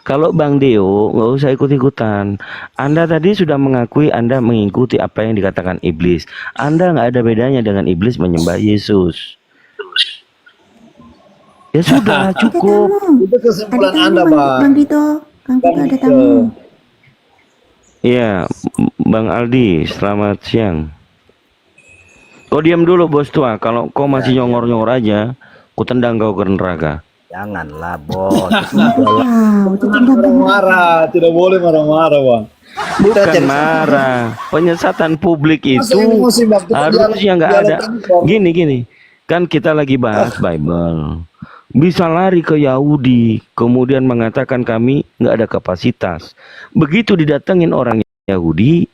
Kalau Bang Deo nggak usah ikut-ikutan. Anda tadi sudah mengakui Anda mengikuti apa yang dikatakan iblis. Anda nggak ada bedanya dengan iblis menyembah Yesus. Ya sudah, cukup. Itu kesimpulan Ada Anda, tamu, Bang. Bang Vito. Kang Vito ada tamu. Iya, Bang Aldi, selamat siang. Kau diam dulu bos tua. Kalau kau masih nyongor-nyongor aja, ku tendang kau ke neraka. Janganlah bos. Wow, itu tendang Marah, tidak boleh marah-marah, Bang. Bukan marah, penyesatan publik itu harusnya nggak ada. Gini, kan kita lagi bahas Bible. Bisa lari ke Yahudi, kemudian mengatakan kami nggak ada kapasitas. Begitu didatengin orang Yahudi,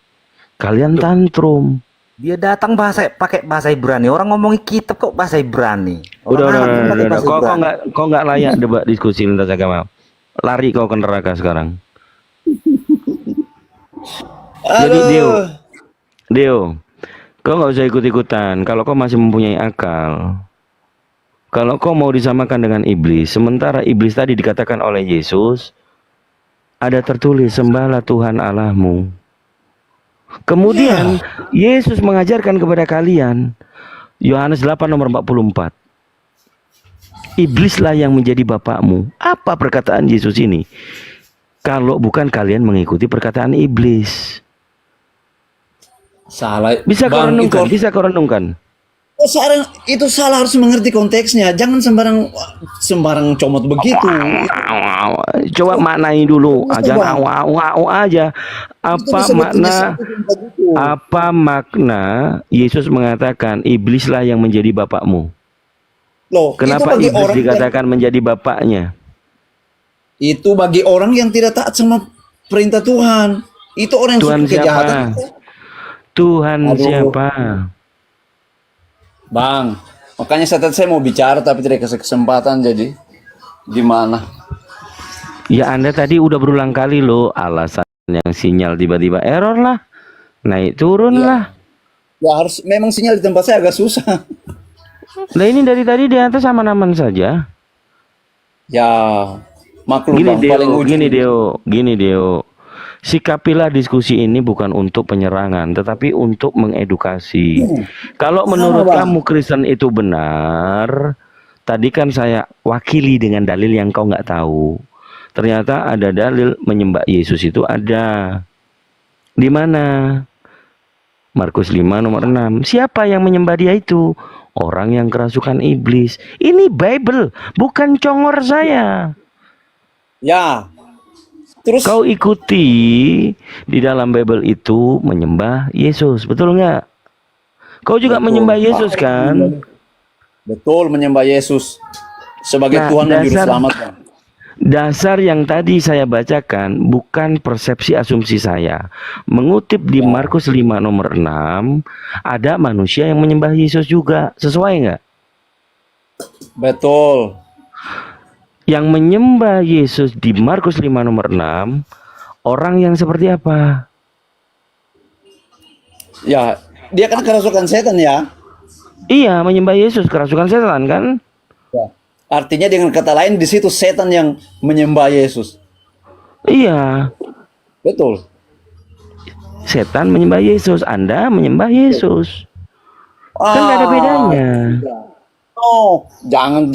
kalian tantrum. Dia datang pakai bahasa Ibrani. Orang ngomongin kitab kok bahasa Ibrani. Udah, Orang Arab pakai bahasa kok Ibrani. nggak layak debat diskusi lintas agama. Lari kau ke neraka sekarang. Jadi Deo, kau nggak usah ikut-ikutan. Kalau kau masih mempunyai akal, kalau kau mau disamakan dengan iblis, sementara iblis tadi dikatakan oleh Yesus, ada tertulis sembahlah Tuhan Allahmu. Kemudian Yesus mengajarkan kepada kalian, Yohanes 8 nomor 44. Iblislah yang menjadi bapakmu. Apa perkataan Yesus ini? Kalau bukan kalian mengikuti perkataan iblis. Salah. Bisa kau Bang, renungkan, itu- bisa kau renungkan. itu salah, harus mengerti konteksnya. Jangan sembarang comot begitu. Coba maknai dulu, Bisa, jangan Bang. au aja. Itu Apa disebut makna? disatukan begitu. Apa makna Yesus mengatakan iblislah yang menjadi bapakmu? Loh, Kenapa itu bagi iblis orang dikatakan menjadi bapaknya? itu bagi orang yang tidak taat sama perintah Tuhan. Itu orang yang Tuhan suka kejahatan. siapa? Tuhan Aduh. siapa? Bang, makanya saya mau bicara tapi tidak kasih kesempatan, jadi gimana? Ya Anda tadi udah berulang kali loh alasan yang sinyal tiba-tiba error lah, naik turun lah. Ya harus, memang sinyal di tempat saya agak susah. Nah ini dari tadi di atas aman-aman saja. Ya, maklum Gini Bang, paling Deo, ujung. gini Deo. Sikapilah diskusi ini bukan untuk penyerangan, tetapi untuk mengedukasi. Kalau menurut Bang. kamu Kristen itu benar, tadi kan saya wakili dengan dalil yang kau nggak tahu. Ternyata ada dalil menyembah Yesus itu ada. Di mana? Markus 5 nomor 6. Siapa yang menyembah dia itu? Orang yang kerasukan iblis. Ini Bible, bukan congor saya. Ya. Terus Kau ikuti di dalam Bible itu menyembah Yesus, betul nggak? Kau juga menyembah Yesus kan? betul menyembah Yesus sebagai Nah, Tuhan dan Juru Selamat, Bang. Dasar yang tadi saya bacakan bukan persepsi asumsi saya. Mengutip di Markus 5 nomor 6, ada manusia yang menyembah Yesus juga. Sesuai nggak? Betul. Yang menyembah Yesus di Markus 5 nomor 6, orang yang seperti apa? Ya, dia kan kerasukan setan ya. Iya, menyembah Yesus, kerasukan setan kan? Ya. Artinya dengan kata lain di situ setan yang menyembah Yesus. Iya, Betul. setan menyembah Yesus, Anda menyembah Yesus. Kan nggak ada bedanya. Oh, jangan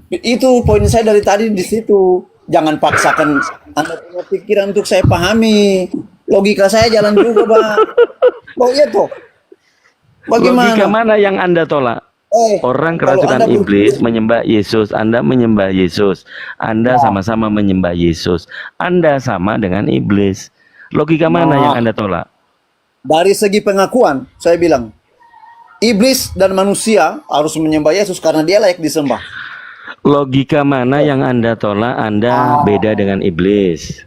itu poin saya dari tadi di situ. Jangan paksakan Anda punya pikiran untuk saya pahami. Logika saya jalan juga, Bang. Oh iya toh. Bagaimana? Logika mana yang Anda tolak? Orang kalau kerasukan Anda iblis menyembah Yesus, Anda menyembah Yesus. Anda sama-sama menyembah Yesus. Anda sama dengan iblis. Logika mana yang Anda tolak? Dari segi pengakuan, saya bilang iblis dan manusia harus menyembah Yesus karena dia layak disembah. Logika mana yang Anda tolak? Anda beda dengan iblis.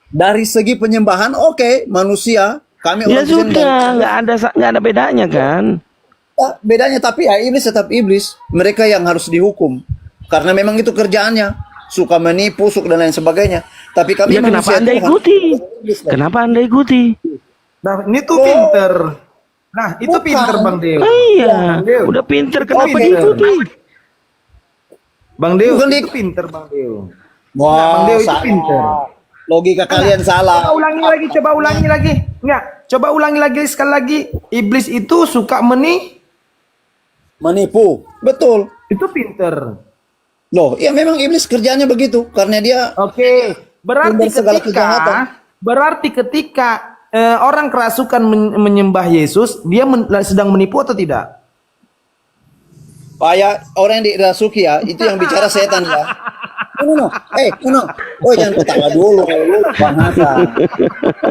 Dari segi penyembahan, oke, manusia, kami Ya orang Kristen sudah, nggak ada bedanya kan? bedanya, tapi ya iblis tetap iblis. Mereka yang harus dihukum karena memang itu kerjaannya, suka menipu, suka dan lain sebagainya. Tapi kami Ya kenapa manusia Anda Tuhan. ikuti? Kenapa Anda ikuti? Nah, ini tuh pinter. Nah, itu pinter Bang Deo. Iya, udah pinter kenapa pinter. diikuti? Bang Deo Bukan itu pinter Bang Deo. Wah, Bang Deo itu salah. pinter. Logika kalian salah. Coba ulangi lagi. Enggak, coba ulangi lagi sekali lagi. Iblis itu suka Menipu. Betul. Itu pinter. Loh, ya memang iblis kerjanya begitu karena dia Oke, berarti sumber segala kejahatan. ketika orang kerasukan menyembah Yesus, dia sedang menipu atau tidak? Kayak orang yang dirasuki ya, itu yang bicara setan ya. No. Oh, jangan ketawa dulu, Bang Hasan.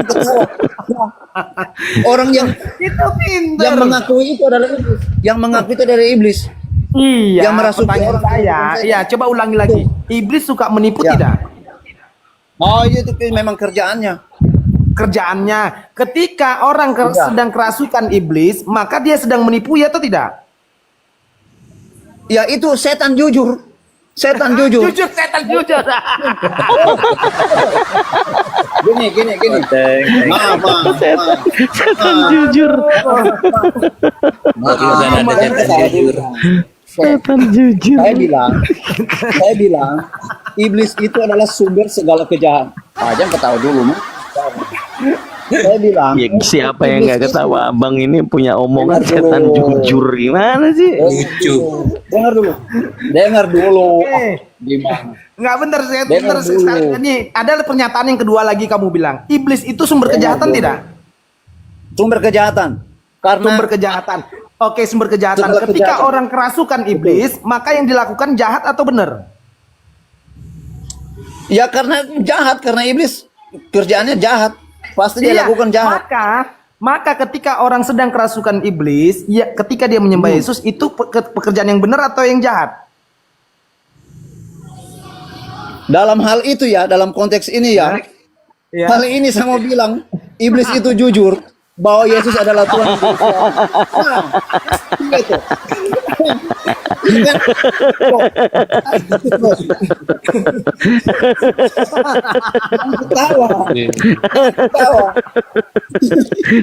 Ketawa. Orang yang Itu pinter. yang mengakui itu adalah iblis. Yang mengakui itu dari iblis. Iya, yang merasuki pertanyaan orang. saya. Iya, coba ulangi lagi. Iblis suka menipu Ya. tidak? Oh, itu memang kerjaannya. Kerjaannya. Ketika orang sedang kerasukan iblis, maka dia sedang menipu ya atau tidak? Ya itu setan jujur. Setan jujur. Jujur, setan jujur. Gini. Maaf. Setan jujur. Setan jujur. Saya bilang, iblis itu adalah sumber segala kejahatan. Jangan ketawa dulu, Mas. Saya bilang, Ya, siapa yang nggak iblis itu- ketawa? Abang ini punya omongan Dengar setan dulu. jujur gimana sih? Dengar dulu. Gimana? Enggak benar, saya Dengar benar. dulu. Ini ada pernyataan yang kedua lagi kamu bilang. Iblis itu sumber kejahatan dulu. tidak? Sumber kejahatan. Karena Sumber kejahatan. Oke, sumber kejahatan. Sumber Ketika kejahatan. orang kerasukan iblis, maka yang dilakukan jahat atau benar? ya karena jahat, karena iblis kerjaannya jahat. Pasti dia Iya, lakukan jahat. Maka ketika orang sedang kerasukan iblis, ya ketika dia menyembah Yesus, itu pekerjaan yang benar atau yang jahat? Dalam hal itu ya, dalam konteks ini ya, Ya. hal ini saya mau bilang, iblis itu jujur bahwa Yesus adalah Tuhan. Nah, gitu. Ketawa.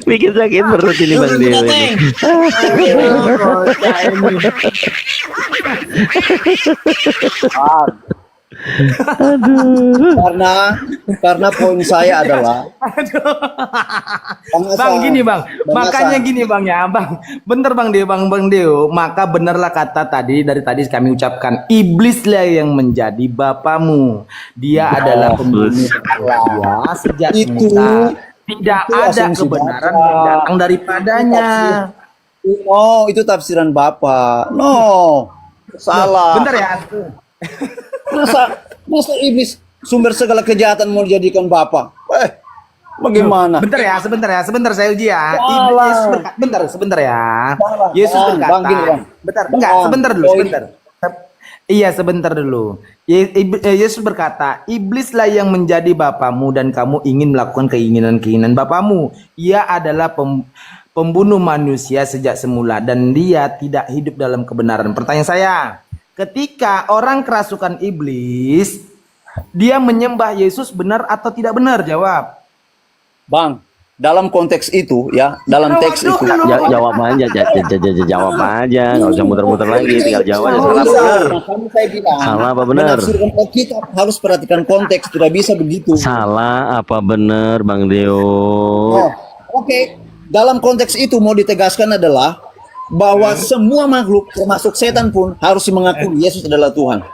Bikin sakit perut ini Bang Dewa ini. Karena poin saya adalah Bang gini bang, Bang makanya Hasan. gini bang ya bang, bener bang Deo, maka benerlah kata dari tadi kami ucapkan, iblislah yang menjadi bapamu, dia adalah pembunuh dia sejak Itu- mula, tidak itu ada asumsi kebenaran Bapak. yang datang daripadanya. Oh, itu tafsiran Bapak. No, salah. Bentar ya, Masa iblis sumber segala kejahatan mau dijadikan Bapak? Bagaimana? sebentar saya uji ya. Salah. Yesus sebentar ya. Salah. Yesus Bang, berkata, Bang, gini, Bang. bentar, enggak, Bang, sebentar dulu, poin- sebentar. Iya, sebentar dulu. Yesus berkata, iblislah yang menjadi bapamu dan kamu ingin melakukan keinginan-keinginan bapamu. Ia adalah pembunuh manusia sejak semula dan dia tidak hidup dalam kebenaran. Pertanyaan saya, ketika orang kerasukan iblis, dia menyembah Yesus benar atau tidak benar? Jawab. Bang, dalam konteks itu ya, dalam teks itu. Jawab aja, jawab aja, nggak usah muter-muter lagi, tinggal jawab aja. Salah apa benar? Makanya saya bilang, Salah apa benar? menafsirkan Alkitab harus perhatikan konteks, tidak bisa begitu. Salah apa benar, Bang Deo? Oh, oke. Dalam konteks itu mau ditegaskan adalah bahwa semua makhluk termasuk setan pun harus mengakui Yesus adalah Tuhan.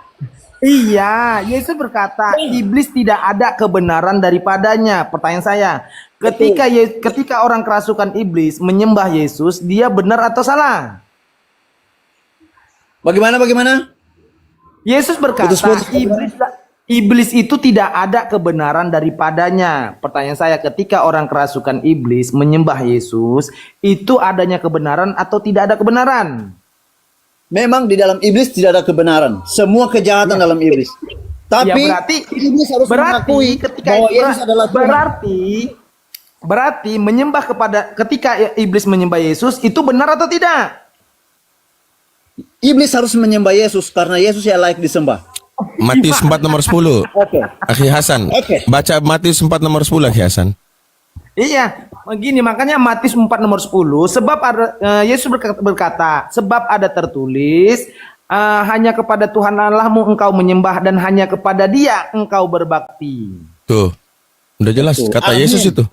Iya, Yesus berkata, iblis tidak ada kebenaran daripadanya. Pertanyaan saya, ketika orang kerasukan iblis menyembah Yesus, dia benar atau salah? Bagaimana? Yesus berkata, Putus-putus. iblis itu tidak ada kebenaran daripadanya. Pertanyaan saya, ketika orang kerasukan iblis menyembah Yesus, itu adanya kebenaran atau tidak ada kebenaran? Memang di dalam iblis tidak ada kebenaran. Semua kejahatan dalam iblis. Tapi Ya, iblis harus mengakui bahwa Yesus adalah Tuhan. berarti menyembah ketika iblis menyembah Yesus itu benar atau tidak? Iblis harus menyembah Yesus karena Yesus yang layak disembah. Matius 4 nomor 10. Oke. Akhi Hasan. Oke. Baca Matius 4 nomor 10 Akhi Hasan. Iya, begini makanya Matius 4 nomor 10 sebab ada, Yesus berkata, sebab ada tertulis hanya kepada Tuhan Allahmu engkau menyembah dan hanya kepada Dia engkau berbakti. Tuh. Udah jelas Tuh, kata amin. Yesus itu.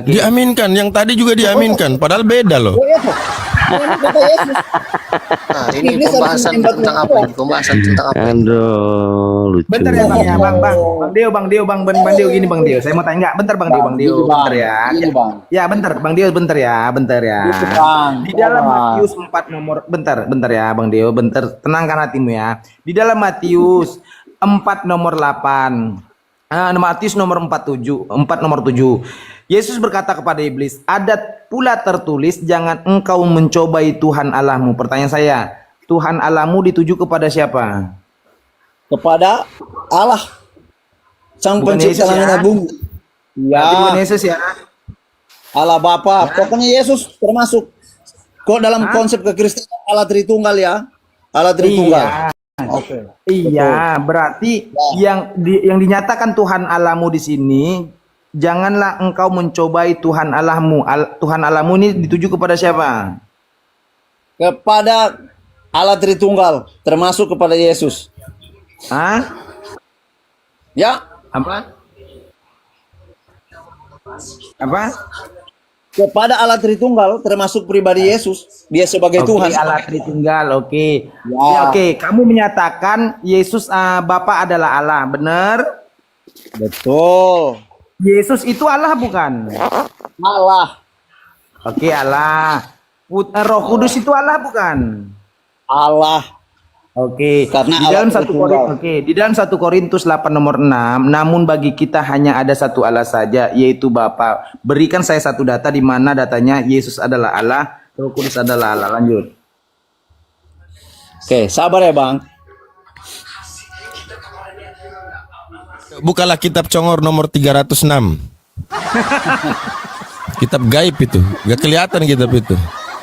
Diaminkan, yang tadi juga diaminkan, padahal beda loh. Kata Yesus. Nah, ini Iblis harus pembahasan menyembah tentang apa Tuhan. ini? Pembahasan tentang apa? Aduh, lucu. Bentar ya Bang ya, Bang Deo gini Bang Deo. Saya mau tanya enggak, bentar Bang Deo, bentar ya. Ini, Bang. Ya, bentar Bang Deo, bentar ya. Itu, Bang. Di dalam Bang. Matius 4 nomor bentar ya Bang Deo, bentar, tenangkan hatimu ya. Di dalam Matius 4 nomor 8. Matius nomor 4 nomor 7. Yesus berkata kepada iblis, ada pula tertulis jangan engkau mencobai Tuhan Allahmu. Pertanyaan saya, Tuhan Allahmu dituju kepada siapa? Kepada Allah, Sang Bukan Pencipta Yesus ya? langit dan bumi. Berarti bukan Ya, Yesus ya. Allah Bapa. Pokoknya Yesus termasuk. Kok dalam konsep kekristenan Allah Tritunggal ya? Allah Tritunggal. Oke. Iya, berarti yang dinyatakan Tuhan Allahmu di sini, janganlah engkau mencobai Tuhan Allahmu. Tuhan Allahmu ini dituju kepada siapa? Kepada Allah Tritunggal, termasuk kepada Yesus. Hah? Ya, Apa? Apa? kepada Allah Tritunggal, termasuk pribadi Yesus. Dia sebagai Oke, Tuhan. Allah Tritunggal. Oke. Ya. Ya, oke. Kamu menyatakan Yesus Bapa adalah Allah, benar? Betul. Yesus itu Allah bukan? Allah. Oke, Allah. Roh Kudus itu Allah bukan? Allah. Oke, Karena di dalam Allah 1 Tritunggal. Korintus, di dalam 1 Korintus 8 nomor 6, namun bagi kita hanya ada satu Allah saja, yaitu Bapa. Berikan saya satu data di mana datanya Yesus adalah Allah, Roh Kudus adalah Allah. Lanjut. Oke, sabar ya, Bang. Bukalah kitab Congor nomor 306. Kitab gaib itu, gak kelihatan kitab itu.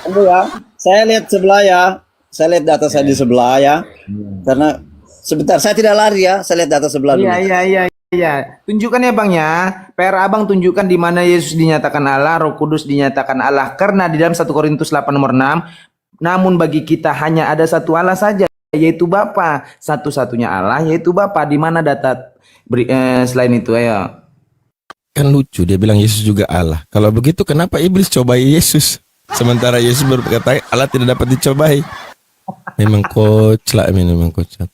Tunggu ya. Saya lihat sebelah ya. Saya lihat data saya di sebelah ya. Karena sebentar, saya tidak lari ya. Saya lihat data sebelah dulu. Iya. Tunjukkan ya Bang ya. PR Abang tunjukkan di mana Yesus dinyatakan Allah, Roh Kudus dinyatakan Allah. Karena di dalam 1 Korintus 8 nomor 6, namun bagi kita hanya ada satu Allah saja. yaitu Bapa. Satu-satunya Allah yaitu Bapa. Di mana data selain itu? Ayo. Kan lucu, dia bilang Yesus juga Allah. Kalau begitu kenapa iblis cobai Yesus? Sementara Yesus berkata Allah tidak dapat dicobai. Memang koclak, memang koclak.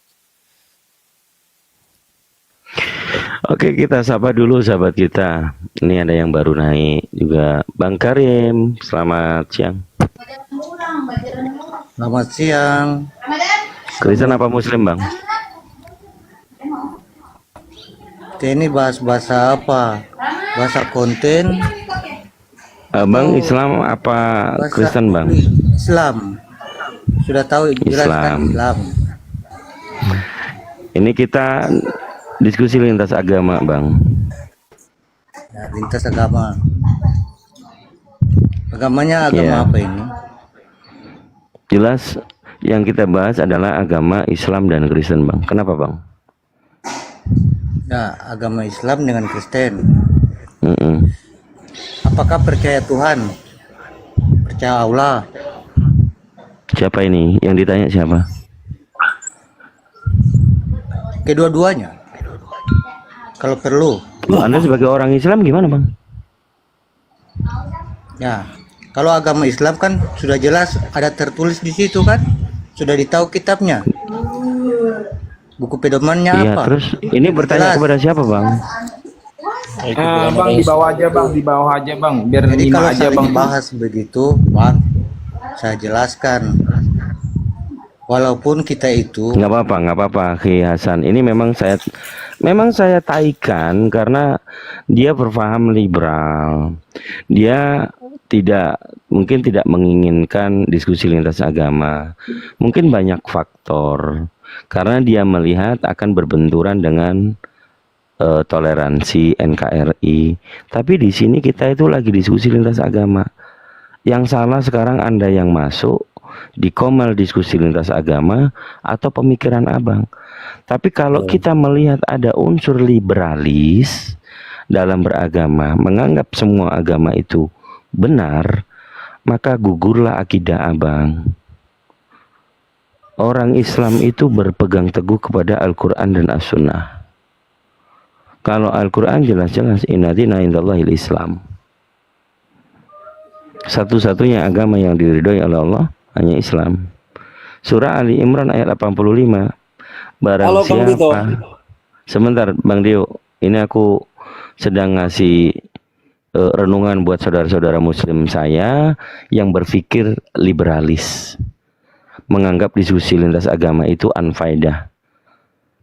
Oke, kita sapa dulu sahabat kita. Ini ada yang baru naik juga, Bang Karim. Selamat siang. Selamat siang. Kristen apa Muslim, Bang? Ini bahas bahasa apa? Bahasa konten. Bang Islam apa Bahasa Kristen, Bang? Islam. Sudah tahu jelas kan Islam. Ini kita diskusi lintas agama, Bang. Ya, lintas agama. Agamanya agama Ya. apa ini? Jelas yang kita bahas adalah agama Islam dan Kristen, Bang. Kenapa, Bang? Ya, agama Islam dengan Kristen. Mm-mm. Apakah percaya Tuhan? Percaya Allah? Siapa ini? Yang ditanya siapa? Kedua-duanya. Kalau perlu. Anda sebagai orang Islam gimana, Bang? Ya, kalau agama Islam kan sudah jelas ada tertulis di situ kan? Sudah ditahu kitabnya. Buku pedomannya Iya, apa? terus ini bertanya Jelas. kepada siapa, Bang? Bang di bawah aja Bang, di bawah aja Bang. Biar Jadi lima kalau aja saya Bang. bahas begitu, Bang, saya jelaskan. Walaupun kita itu Nggak apa-apa, Ki Hasan. Ini memang saya taikan karena dia berpaham liberal. Dia mungkin tidak menginginkan diskusi lintas agama. Mungkin banyak faktor. Karena dia melihat akan berbenturan dengan toleransi NKRI. Tapi di sini kita itu lagi diskusi lintas agama. Yang salah sekarang Anda yang masuk di Komal diskusi lintas agama atau pemikiran Abang. Tapi kalau kita melihat ada unsur liberalis dalam beragama, menganggap semua agama itu benar, maka gugurlah akidah Abang. Orang Islam itu berpegang teguh kepada Al-Quran dan As-Sunnah. Kalau Al-Quran jelas-jelas inna dina indallahil Islam. Satu-satunya agama yang diridhoi oleh Allah hanya Islam. Surah Ali Imran ayat 85. Barang Halo, Bang Dito. siapa. Sebentar Bang Dio, ini aku sedang ngasih renungan buat saudara-saudara muslim saya yang berpikir liberalis. Menganggap diskusi lintas agama itu unfaedah.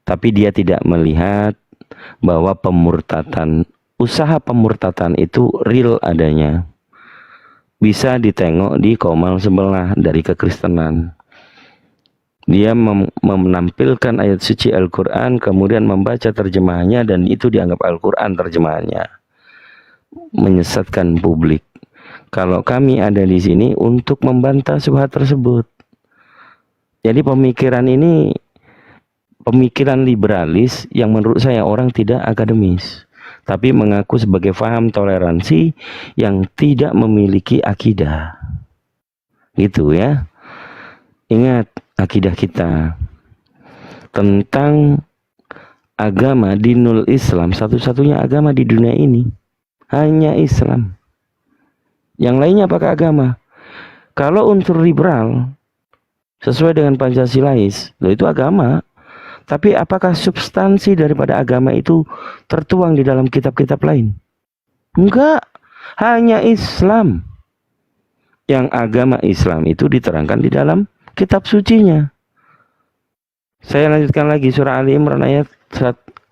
Tapi dia tidak melihat bahwa usaha pemurtatan itu real adanya. Bisa ditengok di Komal sebelah dari kekristenan. Dia menampilkan ayat suci Al-Quran, kemudian membaca terjemahannya, dan itu dianggap Al-Quran terjemahannya. Menyesatkan publik. Kalau kami ada di sini untuk membantah syubhat tersebut. Jadi pemikiran ini pemikiran liberalis yang menurut saya orang tidak akademis, tapi mengaku sebagai faham toleransi yang tidak memiliki akidah. Gitu ya. Ingat akidah kita tentang agama dinul Islam, satu-satunya agama di dunia ini hanya Islam. Yang lainnya apakah agama? Kalau unsur liberal sesuai dengan Pancasilais, itu agama. Tapi apakah substansi daripada agama itu tertuang di dalam kitab-kitab lain? Enggak, hanya Islam. Yang agama Islam itu diterangkan di dalam kitab sucinya. Saya lanjutkan lagi surah Ali Imran ayat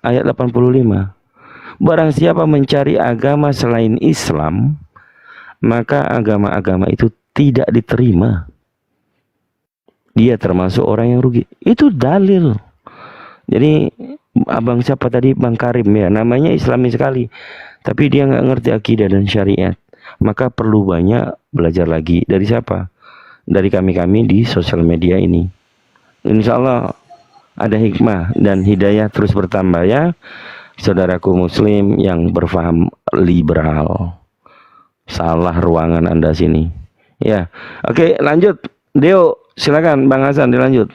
85. Barang siapa mencari agama selain Islam, maka agama-agama itu tidak diterima. Dia termasuk orang yang rugi. Itu dalil. Jadi abang siapa tadi, Bang Karim ya, namanya Islami sekali, tapi dia nggak ngerti akidah dan syariat. Maka perlu banyak belajar lagi. Dari siapa? Dari kami-kami di sosial media ini. Insya Allah ada hikmah dan hidayah terus bertambah ya, saudaraku muslim yang berfaham liberal. Salah ruangan Anda sini. Ya, oke lanjut. Deo, silakan Bang Hasan dilanjut.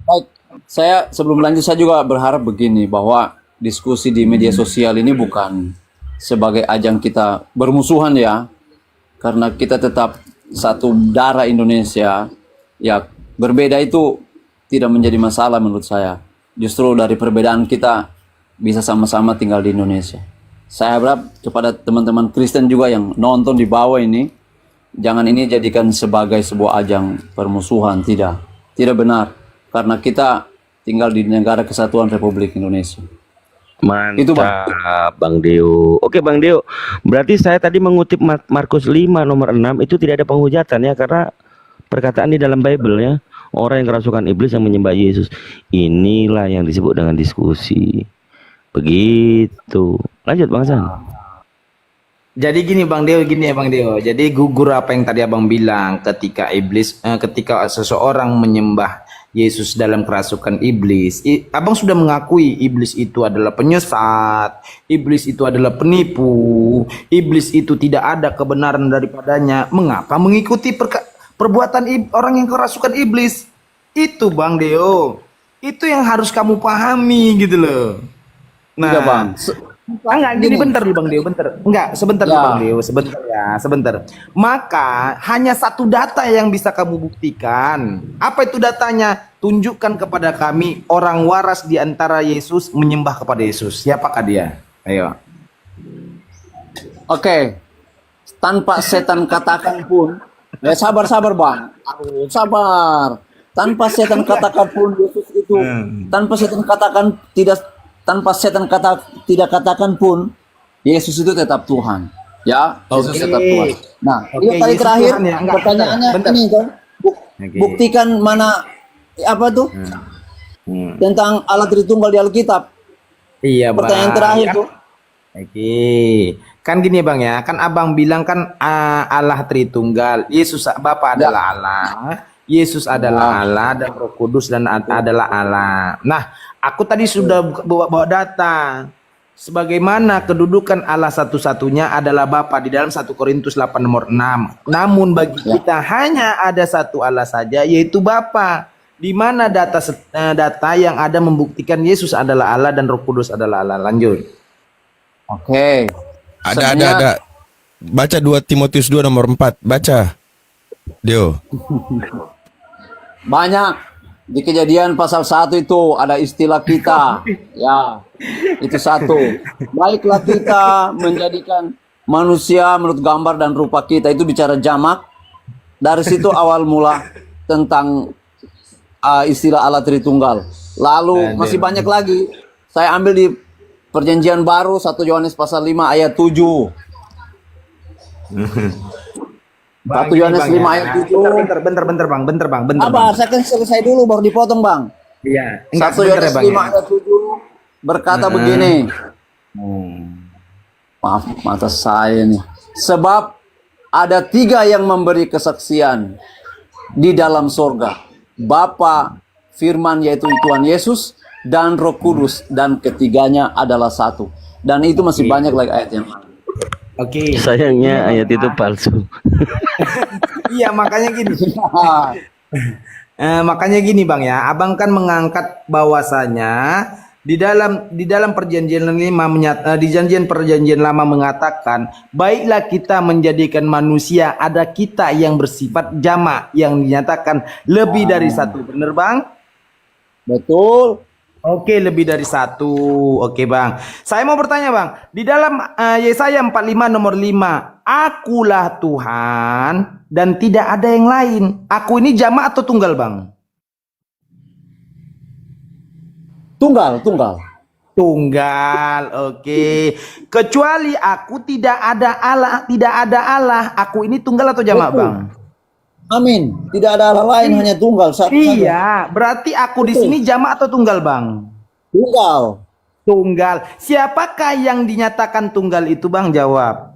Baik, saya sebelum lanjut saya juga berharap begini bahwa diskusi di media sosial ini bukan sebagai ajang kita bermusuhan ya, karena kita tetap satu darah Indonesia. Ya, berbeda itu tidak menjadi masalah menurut saya. Justru dari perbedaan kita bisa sama-sama tinggal di Indonesia. Saya harap kepada teman-teman Kristen juga yang nonton di bawah ini, jangan ini jadikan sebagai sebuah ajang permusuhan. Tidak benar. Karena kita tinggal di negara kesatuan Republik Indonesia. Mantap, Itu, Bang Deo. Oke, Bang Deo. Berarti saya tadi mengutip Markus 5 nomor 6 itu tidak ada penghujatan ya, karena perkataan di dalam Bible ya, orang yang kerasukan iblis yang menyembah Yesus. Inilah yang disebut dengan diskusi. Begitu. Lanjut Bang Hasan. Jadi gini Bang Deo, gini ya Bang Deo. Jadi gugur apa yang tadi Abang bilang, ketika ketika seseorang menyembah Yesus dalam kerasukan iblis, Abang sudah mengakui iblis itu adalah penyesat, iblis itu adalah penipu, iblis itu tidak ada kebenaran daripadanya. Mengapa mengikuti perbuatan orang yang kerasukan iblis? Itu Bang Deo, itu yang harus kamu pahami gitu loh. Nah, Tidak, Bang. Enggak, gini bentar dulu Bang Deo, bentar. Enggak, sebentar dulu Bang Deo, sebentar ya, sebentar. Maka hanya satu data yang bisa kamu buktikan. Apa itu datanya? Tunjukkan kepada kami orang waras di antara Yesus menyembah kepada Yesus. Siapakah dia? Ayo. Oke. Tanpa setan katakan pun, ya sabar Bang. Aduh, sabar. Tanpa setan katakan pun Yesus itu, tanpa setan tidak katakan pun Yesus itu tetap Tuhan. Ya, Yesus tetap Tuhan. Nah, itu tadi Yesus terakhir Tuhan ya. Enggak, pertanyaannya bentar. ini kan. Buktikan mana apa tuh? Tentang Allah Tritunggal di Alkitab. Iya, Bang. Pertanyaan terakhir tuh. Oke, kan gini Bang ya, kan Abang bilang kan Allah Tritunggal, Yesus Bapa adalah Allah, Yesus adalah Allah, dan Roh Kudus dan adalah Allah. Nah, aku tadi sudah bawa data, sebagaimana kedudukan Allah satu-satunya adalah Bapa di dalam 1 Korintus 8 nomor 6. Namun bagi kita hanya ada satu Allah saja, yaitu Bapa. Di mana data yang ada membuktikan Yesus adalah Allah dan Roh Kudus adalah Allah. Lanjut. Oke. Ada. Baca 2 Timotius 2 nomor 4. Baca. Deo. Banyak di Kejadian pasal 1 itu ada istilah kita. Ya. Itu satu. Baiklah kita menjadikan manusia menurut gambar dan rupa kita. Itu bicara jamak. Dari situ awal mula tentang istilah Allah Tritunggal. Lalu masih banyak lagi. Saya ambil di Perjanjian Baru 1 Yohanes pasal 5 ayat 7. 1 Yohanes 5 ayat 7. Bentar Bang. Sabar, saya kan selesai dulu baru dipotong Bang. Iya. 1 Yohanes 5 ayat 7 berkata begini. Maaf mata saya nih. Sebab ada 3 yang memberi kesaksian di dalam sorga. Bapa, Firman yaitu Tuhan Yesus, dan Roh Kudus, dan ketiganya adalah satu. Dan itu masih banyak lagi ayat yang lain. Oke. Sayangnya ayat itu palsu. Iya, makanya gini. Makanya gini Bang ya, Abang kan mengangkat bahwasanya di dalam perjanjian perjanjian lama mengatakan, baiklah kita menjadikan manusia, ada kita yang bersifat jamak yang dinyatakan lebih dari satu. Bener Bang? Betul. Oke, lebih dari satu. Oke Bang. Saya mau bertanya Bang, di dalam Yesaya 45 nomor 5, akulah Tuhan dan tidak ada yang lain. Aku ini jamak atau tunggal Bang? Tunggal. Oke. Kecuali aku tidak ada Allah. Aku ini tunggal atau jamak Betul. Bang? Amin. Tidak ada Allah lain, hanya tunggal satu saja. Iya, berarti aku di sini jamak atau tunggal Bang? Tunggal. Siapakah yang dinyatakan tunggal itu Bang? Jawab.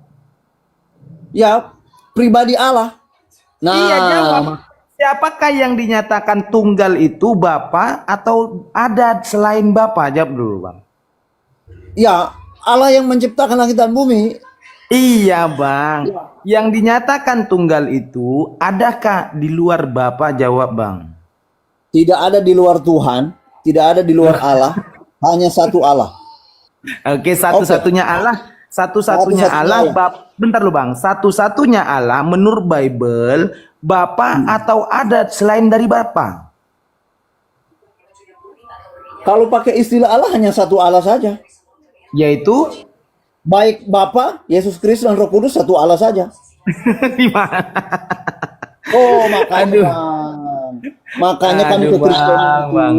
Ya, pribadi Allah. Nah, Iya, jawab. Siapakah yang dinyatakan tunggal itu, Bapa atau ada selain Bapa? Jawab dulu Bang. Ya, Allah yang menciptakan langit dan bumi. Iya Bang. Yang dinyatakan tunggal itu adakah di luar Bapa? Jawab Bang. Tidak ada di luar Tuhan, tidak ada di luar Allah, hanya satu Allah. Oke, satu-satunya Allah, satu-satunya Allah, bentar lu Bang, satu-satunya Allah menurut Bible, Bapa atau ada selain dari Bapa? Kalau pakai istilah Allah hanya satu Allah saja. Yaitu baik Bapa, Yesus Kristus dan Roh Kudus satu Allah saja. di mana? Oh, makanya kami Aduh, Kristen Bang.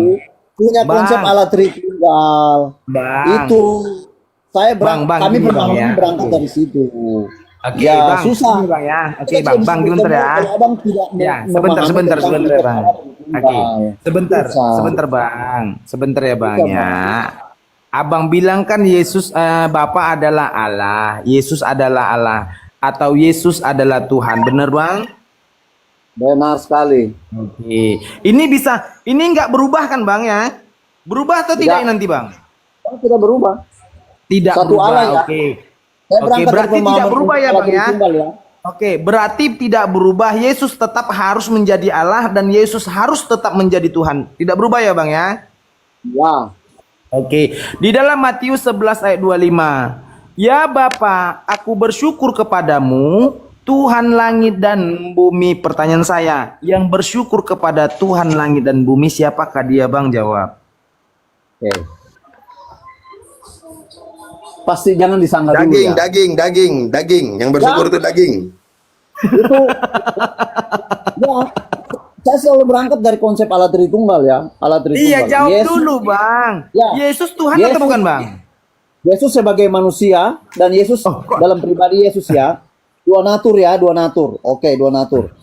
punya konsep Bang. Allah Tritunggal. Bang. Itu saya Bang, kami gini, Bang, memahami ya. berangkat dari situ. Oke, Ya, Bang. susah. Gini, Bang, ya. Oke, Kita Bang. bisa Bang, bertemu sebentar ya. kalau Abang tidak Ya, memahami sebentar, tentang ya, Bang. Allah Oke, Tritunggal. Susah. sebentar, Bang. Sebentar ya, Bang, Susah, ya. Abang bilang kan Yesus, Bapa adalah Allah, Yesus adalah Allah, atau Yesus adalah Tuhan, benar Bang? Benar sekali. Oke, ini nggak berubah kan Bang ya? Berubah atau tidak, nanti Bang? Tidak berubah. Tidak Satu berubah, Allah, ya. oke. Saya Oke, berangkat dari berarti tidak pemahaman berubah ya Allah Bang ya? Tritunggal, ya. Oke, berarti tidak berubah, Yesus tetap harus menjadi Allah dan Yesus harus tetap menjadi Tuhan. Tidak berubah ya Bang ya? Ya. Oke, di dalam Matius 11 ayat 25. Ya Bapa, aku bersyukur kepadamu, Tuhan langit dan bumi. Pertanyaan saya, yang bersyukur kepada Tuhan langit dan bumi siapakah dia Bang? Jawab. Oke. Pasti jangan disangka dulu ya. Daging. Yang bersyukur itu daging. Itu ya, saya selalu berangkat dari konsep Allah Tritunggal ya. Allah Tritunggal. Iya, jawab Yesus, dulu Bang. Ya. Yesus Tuhan Yesus, atau bukan Bang? Yesus sebagai manusia dan Yesus dalam pribadi Yesus ya. Dua natur ya, dua natur. Oke, dua natur.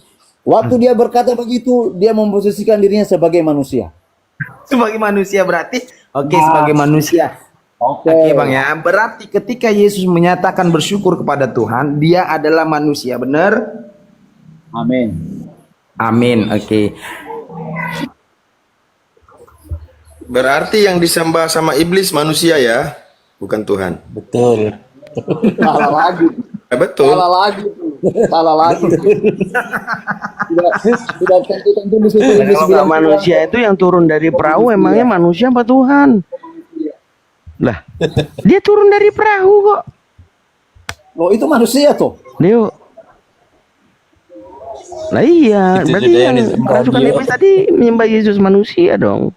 Waktu dia berkata begitu, dia memposisikan dirinya sebagai manusia. Sebagai manusia berarti? Oke, sebagai manusia. Oke. Oke Bang ya, berarti ketika Yesus menyatakan bersyukur kepada Tuhan, dia adalah manusia, benar? Amin. Amin, oke. Berarti yang disembah sama iblis manusia ya, bukan Tuhan. Betul. Salah lagi. Betul. Salah lagi tuh. Salah lagi. Tidak tentu di situ. Kalau nggak manusia itu yang turun dari perahu, emangnya manusia apa Tuhan? Lah, dia turun dari perahu kok. Oh, itu manusia tuh. Leo. Lah iya, Itu berarti juga yang yang disembah rasukan dia. iblis tadi menyembah Yesus manusia dong.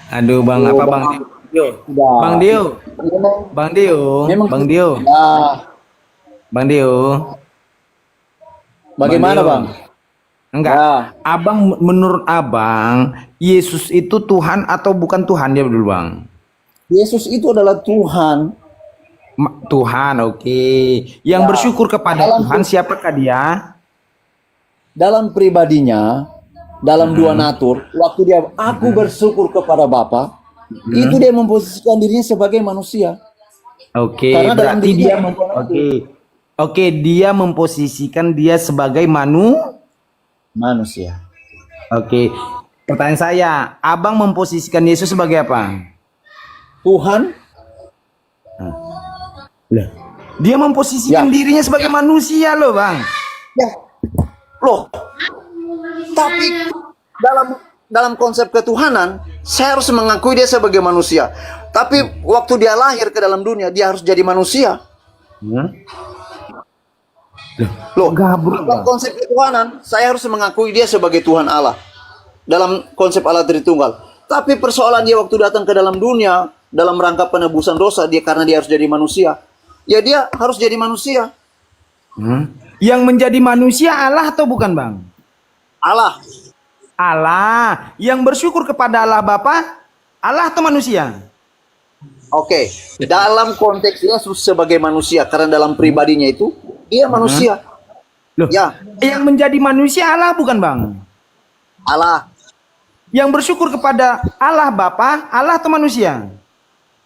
Aduh Bang, apa Bang? Bang Dio. Bang Dio. Bang Dio. Ya, Bang Dio. bagaimana Bang? Enggak. Ya. Abang, menurut Abang, Yesus itu Tuhan atau bukan Tuhan dia dulu Bang? Yesus itu adalah Tuhan. Tuhan, oke. Yang bersyukur kepada Tuhan siapakah dia? Dalam pribadinya, dalam dua natur, waktu dia aku bersyukur kepada Bapa, itu dia memposisikan dirinya sebagai manusia. Oke, Karena dalam berarti dia dirinya Oke, dia memposisikan dia sebagai manusia. Oke. Pertanyaan saya, Abang memposisikan Yesus sebagai apa? Tuhan. Dia memposisikan dirinya sebagai manusia loh, Bang. Ya. Loh. Tapi dalam konsep ketuhanan, saya harus mengakui dia sebagai manusia. Tapi waktu dia lahir ke dalam dunia, dia harus jadi manusia. Loh, dalam konsep ketuhanan, saya harus mengakui dia sebagai Tuhan Allah. Dalam konsep Allah Tritunggal. Tapi persoalan dia waktu datang ke dalam dunia, dalam rangka penebusan dosa, dia karena dia harus jadi manusia. Ya dia harus jadi manusia. Yang menjadi manusia Allah atau bukan, Bang? Allah. Allah. Yang bersyukur kepada Allah Bapa, Allah atau manusia? Oke, dalam konteks Yesus sebagai manusia, karena dalam pribadinya itu dia manusia. Loh, Ya, yang menjadi manusia Allah bukan, Bang? Allah, Yang bersyukur kepada Allah Bapa, Allah atau manusia?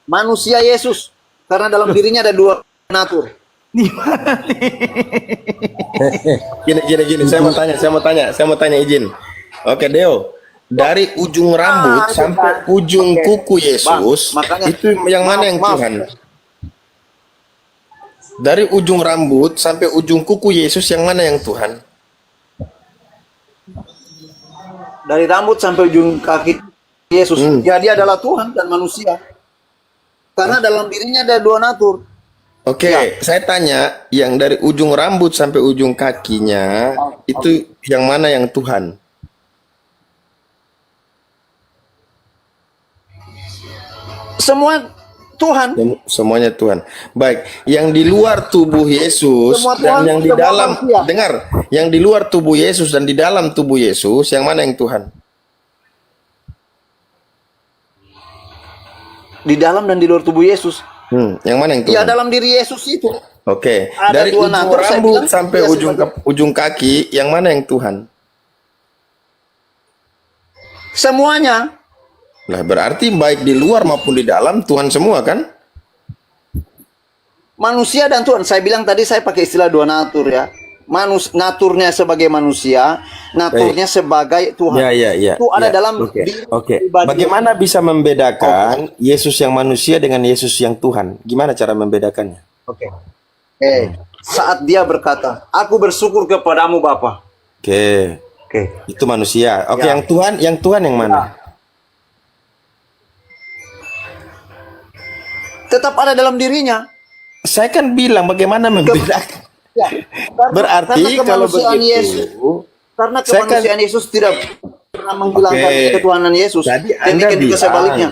manusia Yesus, karena dalam dirinya ada dua natur. Gini, saya mau tanya izin. Oke, Deo. Dari ujung rambut sampai ujung kuku Yesus, Bang, makanya- itu yang mana yang Maaf. Tuhan? Dari ujung rambut sampai ujung kuku Yesus, yang mana yang Tuhan? dari rambut sampai ujung kaki Yesus. Ya dia adalah Tuhan dan manusia. Karena dalam dirinya ada dua natur. Oke, saya tanya, yang dari ujung rambut sampai ujung kakinya, itu yang mana yang Tuhan? Semua Tuhan. Semuanya Tuhan. Baik, yang di luar tubuh Yesus Semua dan Tuhan, yang di semua dalam, manusia. dengar, yang di luar tubuh Yesus dan di dalam tubuh Yesus, yang mana yang Tuhan? Di dalam dan di luar tubuh Yesus. Yang mana yang Tuhan? Ya dalam diri Yesus itu. Oke, Ada dari dua ujung natur, saya rambut bilang, sampai dia ujung kaki, yang mana yang Tuhan? Semuanya. Nah, berarti baik di luar maupun di dalam Tuhan semua kan? Manusia dan Tuhan. Saya bilang tadi saya pakai istilah dua natur ya. Naturnya sebagai manusia, naturnya sebagai Tuhan. Ya. Itu ada dalam Oke. diri Oke. pribadi. Bagaimana bisa membedakan Yesus yang manusia dengan Yesus yang Tuhan? Gimana cara membedakannya? Oke. Saat dia berkata, "Aku bersyukur kepadamu Bapa." Oke. Itu manusia. Oke, Ya. yang Tuhan yang mana? Tetap ada dalam dirinya. Saya kan bilang bagaimana membedakan. Ya. Berarti karena kalau kemanusiaan begitu, Yesus, karena saya kan- kemanusiaan Yesus tidak pernah menghilangkan Oke. ketuhanan Yesus. Tadi Anda Demikian juga sebaliknya.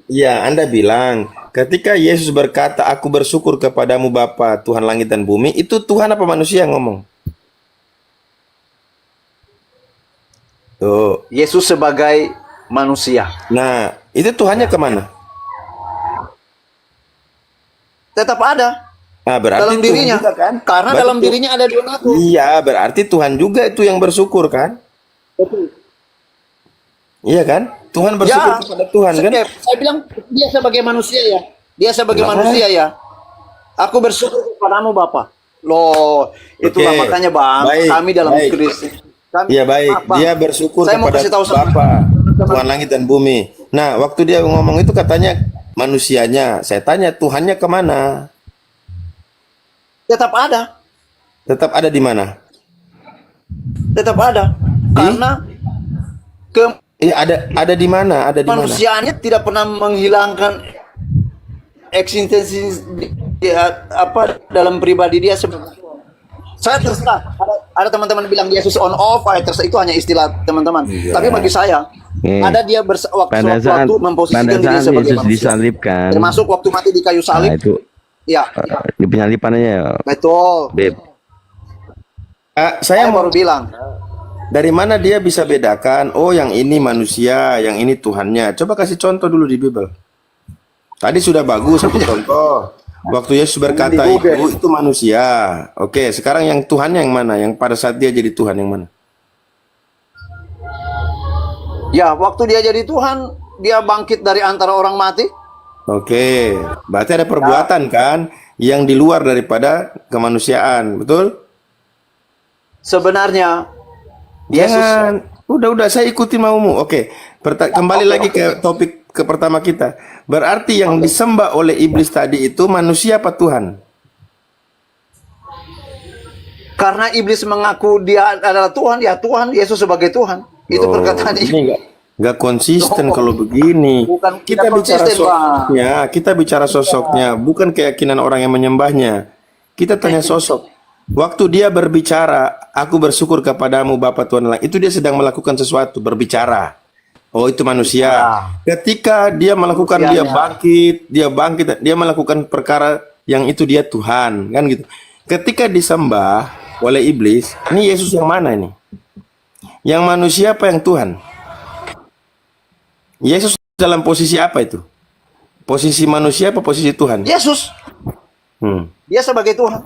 Iya, Anda bilang ketika Yesus berkata, "Aku bersyukur kepadamu Bapa, Tuhan langit dan bumi," itu Tuhan apa manusia yang ngomong? Tuh. Yesus sebagai manusia. Nah, itu Tuhannya kemana? Tetap ada Ah, berarti dalam Tuhan dirinya. juga kan? Karena Berarti dalam dirinya ada dua natur. Iya, berarti Tuhan juga itu yang bersyukur kan? Iya kan? Tuhan bersyukur kepada Tuhan kan? Saya bilang dia sebagai manusia ya. Dia sebagai Lah. manusia ya. Aku bersyukur kepadamu Bapa. Loh, itulah Oke. makanya Bang, Baik, kami dalam baik. Kristus. Kami- Iya baik, Maaf, Bang. dia bersyukur Saya mau kepada kasih tahu sama Bapa, Tuhan langit dan bumi. Nah, waktu dia ngomong itu katanya manusianya. Saya tanya Tuhannya kemana? Tetap ada. Tetap ada di mana? Tetap ada. Karena ada di mana? Ada di mana? manusiaannya tidak pernah menghilangkan eksistensi dalam pribadi dia sebagai Tuhan. Saya terserah. Ada teman-teman bilang Yesus on off, terserah, itu hanya istilah teman-teman. Iya. Tapi bagi saya, ada dia pada saat memposisikan pada diri saat sebagai Yesus manusia. disalibkan, Termasuk waktu mati di kayu nah salib. itu Ya, di penyalipannya, betul. Beb. Saya baru bilang. Dari mana dia bisa bedakan? Oh, yang ini manusia, yang ini Tuhannya. Coba kasih contoh dulu di Bible. Tadi sudah bagus satu contoh. Waktu Yesus berkata itu manusia. Oke, sekarang yang Tuhannya yang mana? Yang pada saat dia jadi Tuhan yang mana? Ya, waktu dia jadi Tuhan, dia bangkit dari antara orang mati. Oke, berarti ada perbuatan kan yang di luar daripada kemanusiaan, betul? Sebenarnya Jangan, udah saya ikutin maumu. Oke, kembali lagi ke topik ke pertama kita. Berarti yang disembah oleh iblis tadi itu manusia apa Tuhan? Karena iblis mengaku dia adalah Tuhan, ya Tuhan, Yesus sebagai Tuhan. Itu perkataan ini nggak konsisten kalau begini. Bukan Kita tidak bicara konsisten, Bang. sosoknya, kita bicara sosoknya, bukan keyakinan orang yang menyembahnya. Kita tanya sosok. Waktu dia berbicara, aku bersyukur kepadamu Bapa Tuhan Allah. Itu dia sedang melakukan sesuatu, berbicara. Oh, itu manusia. Ketika dia melakukan, dia bangkit, dia melakukan perkara yang itu dia Tuhan, kan gitu. Ketika disembah oleh iblis, ini Yesus yang mana ini? Yang manusia apa yang Tuhan? Yesus dalam posisi apa itu? Posisi manusia apa posisi Tuhan? Yesus. Dia sebagai Tuhan.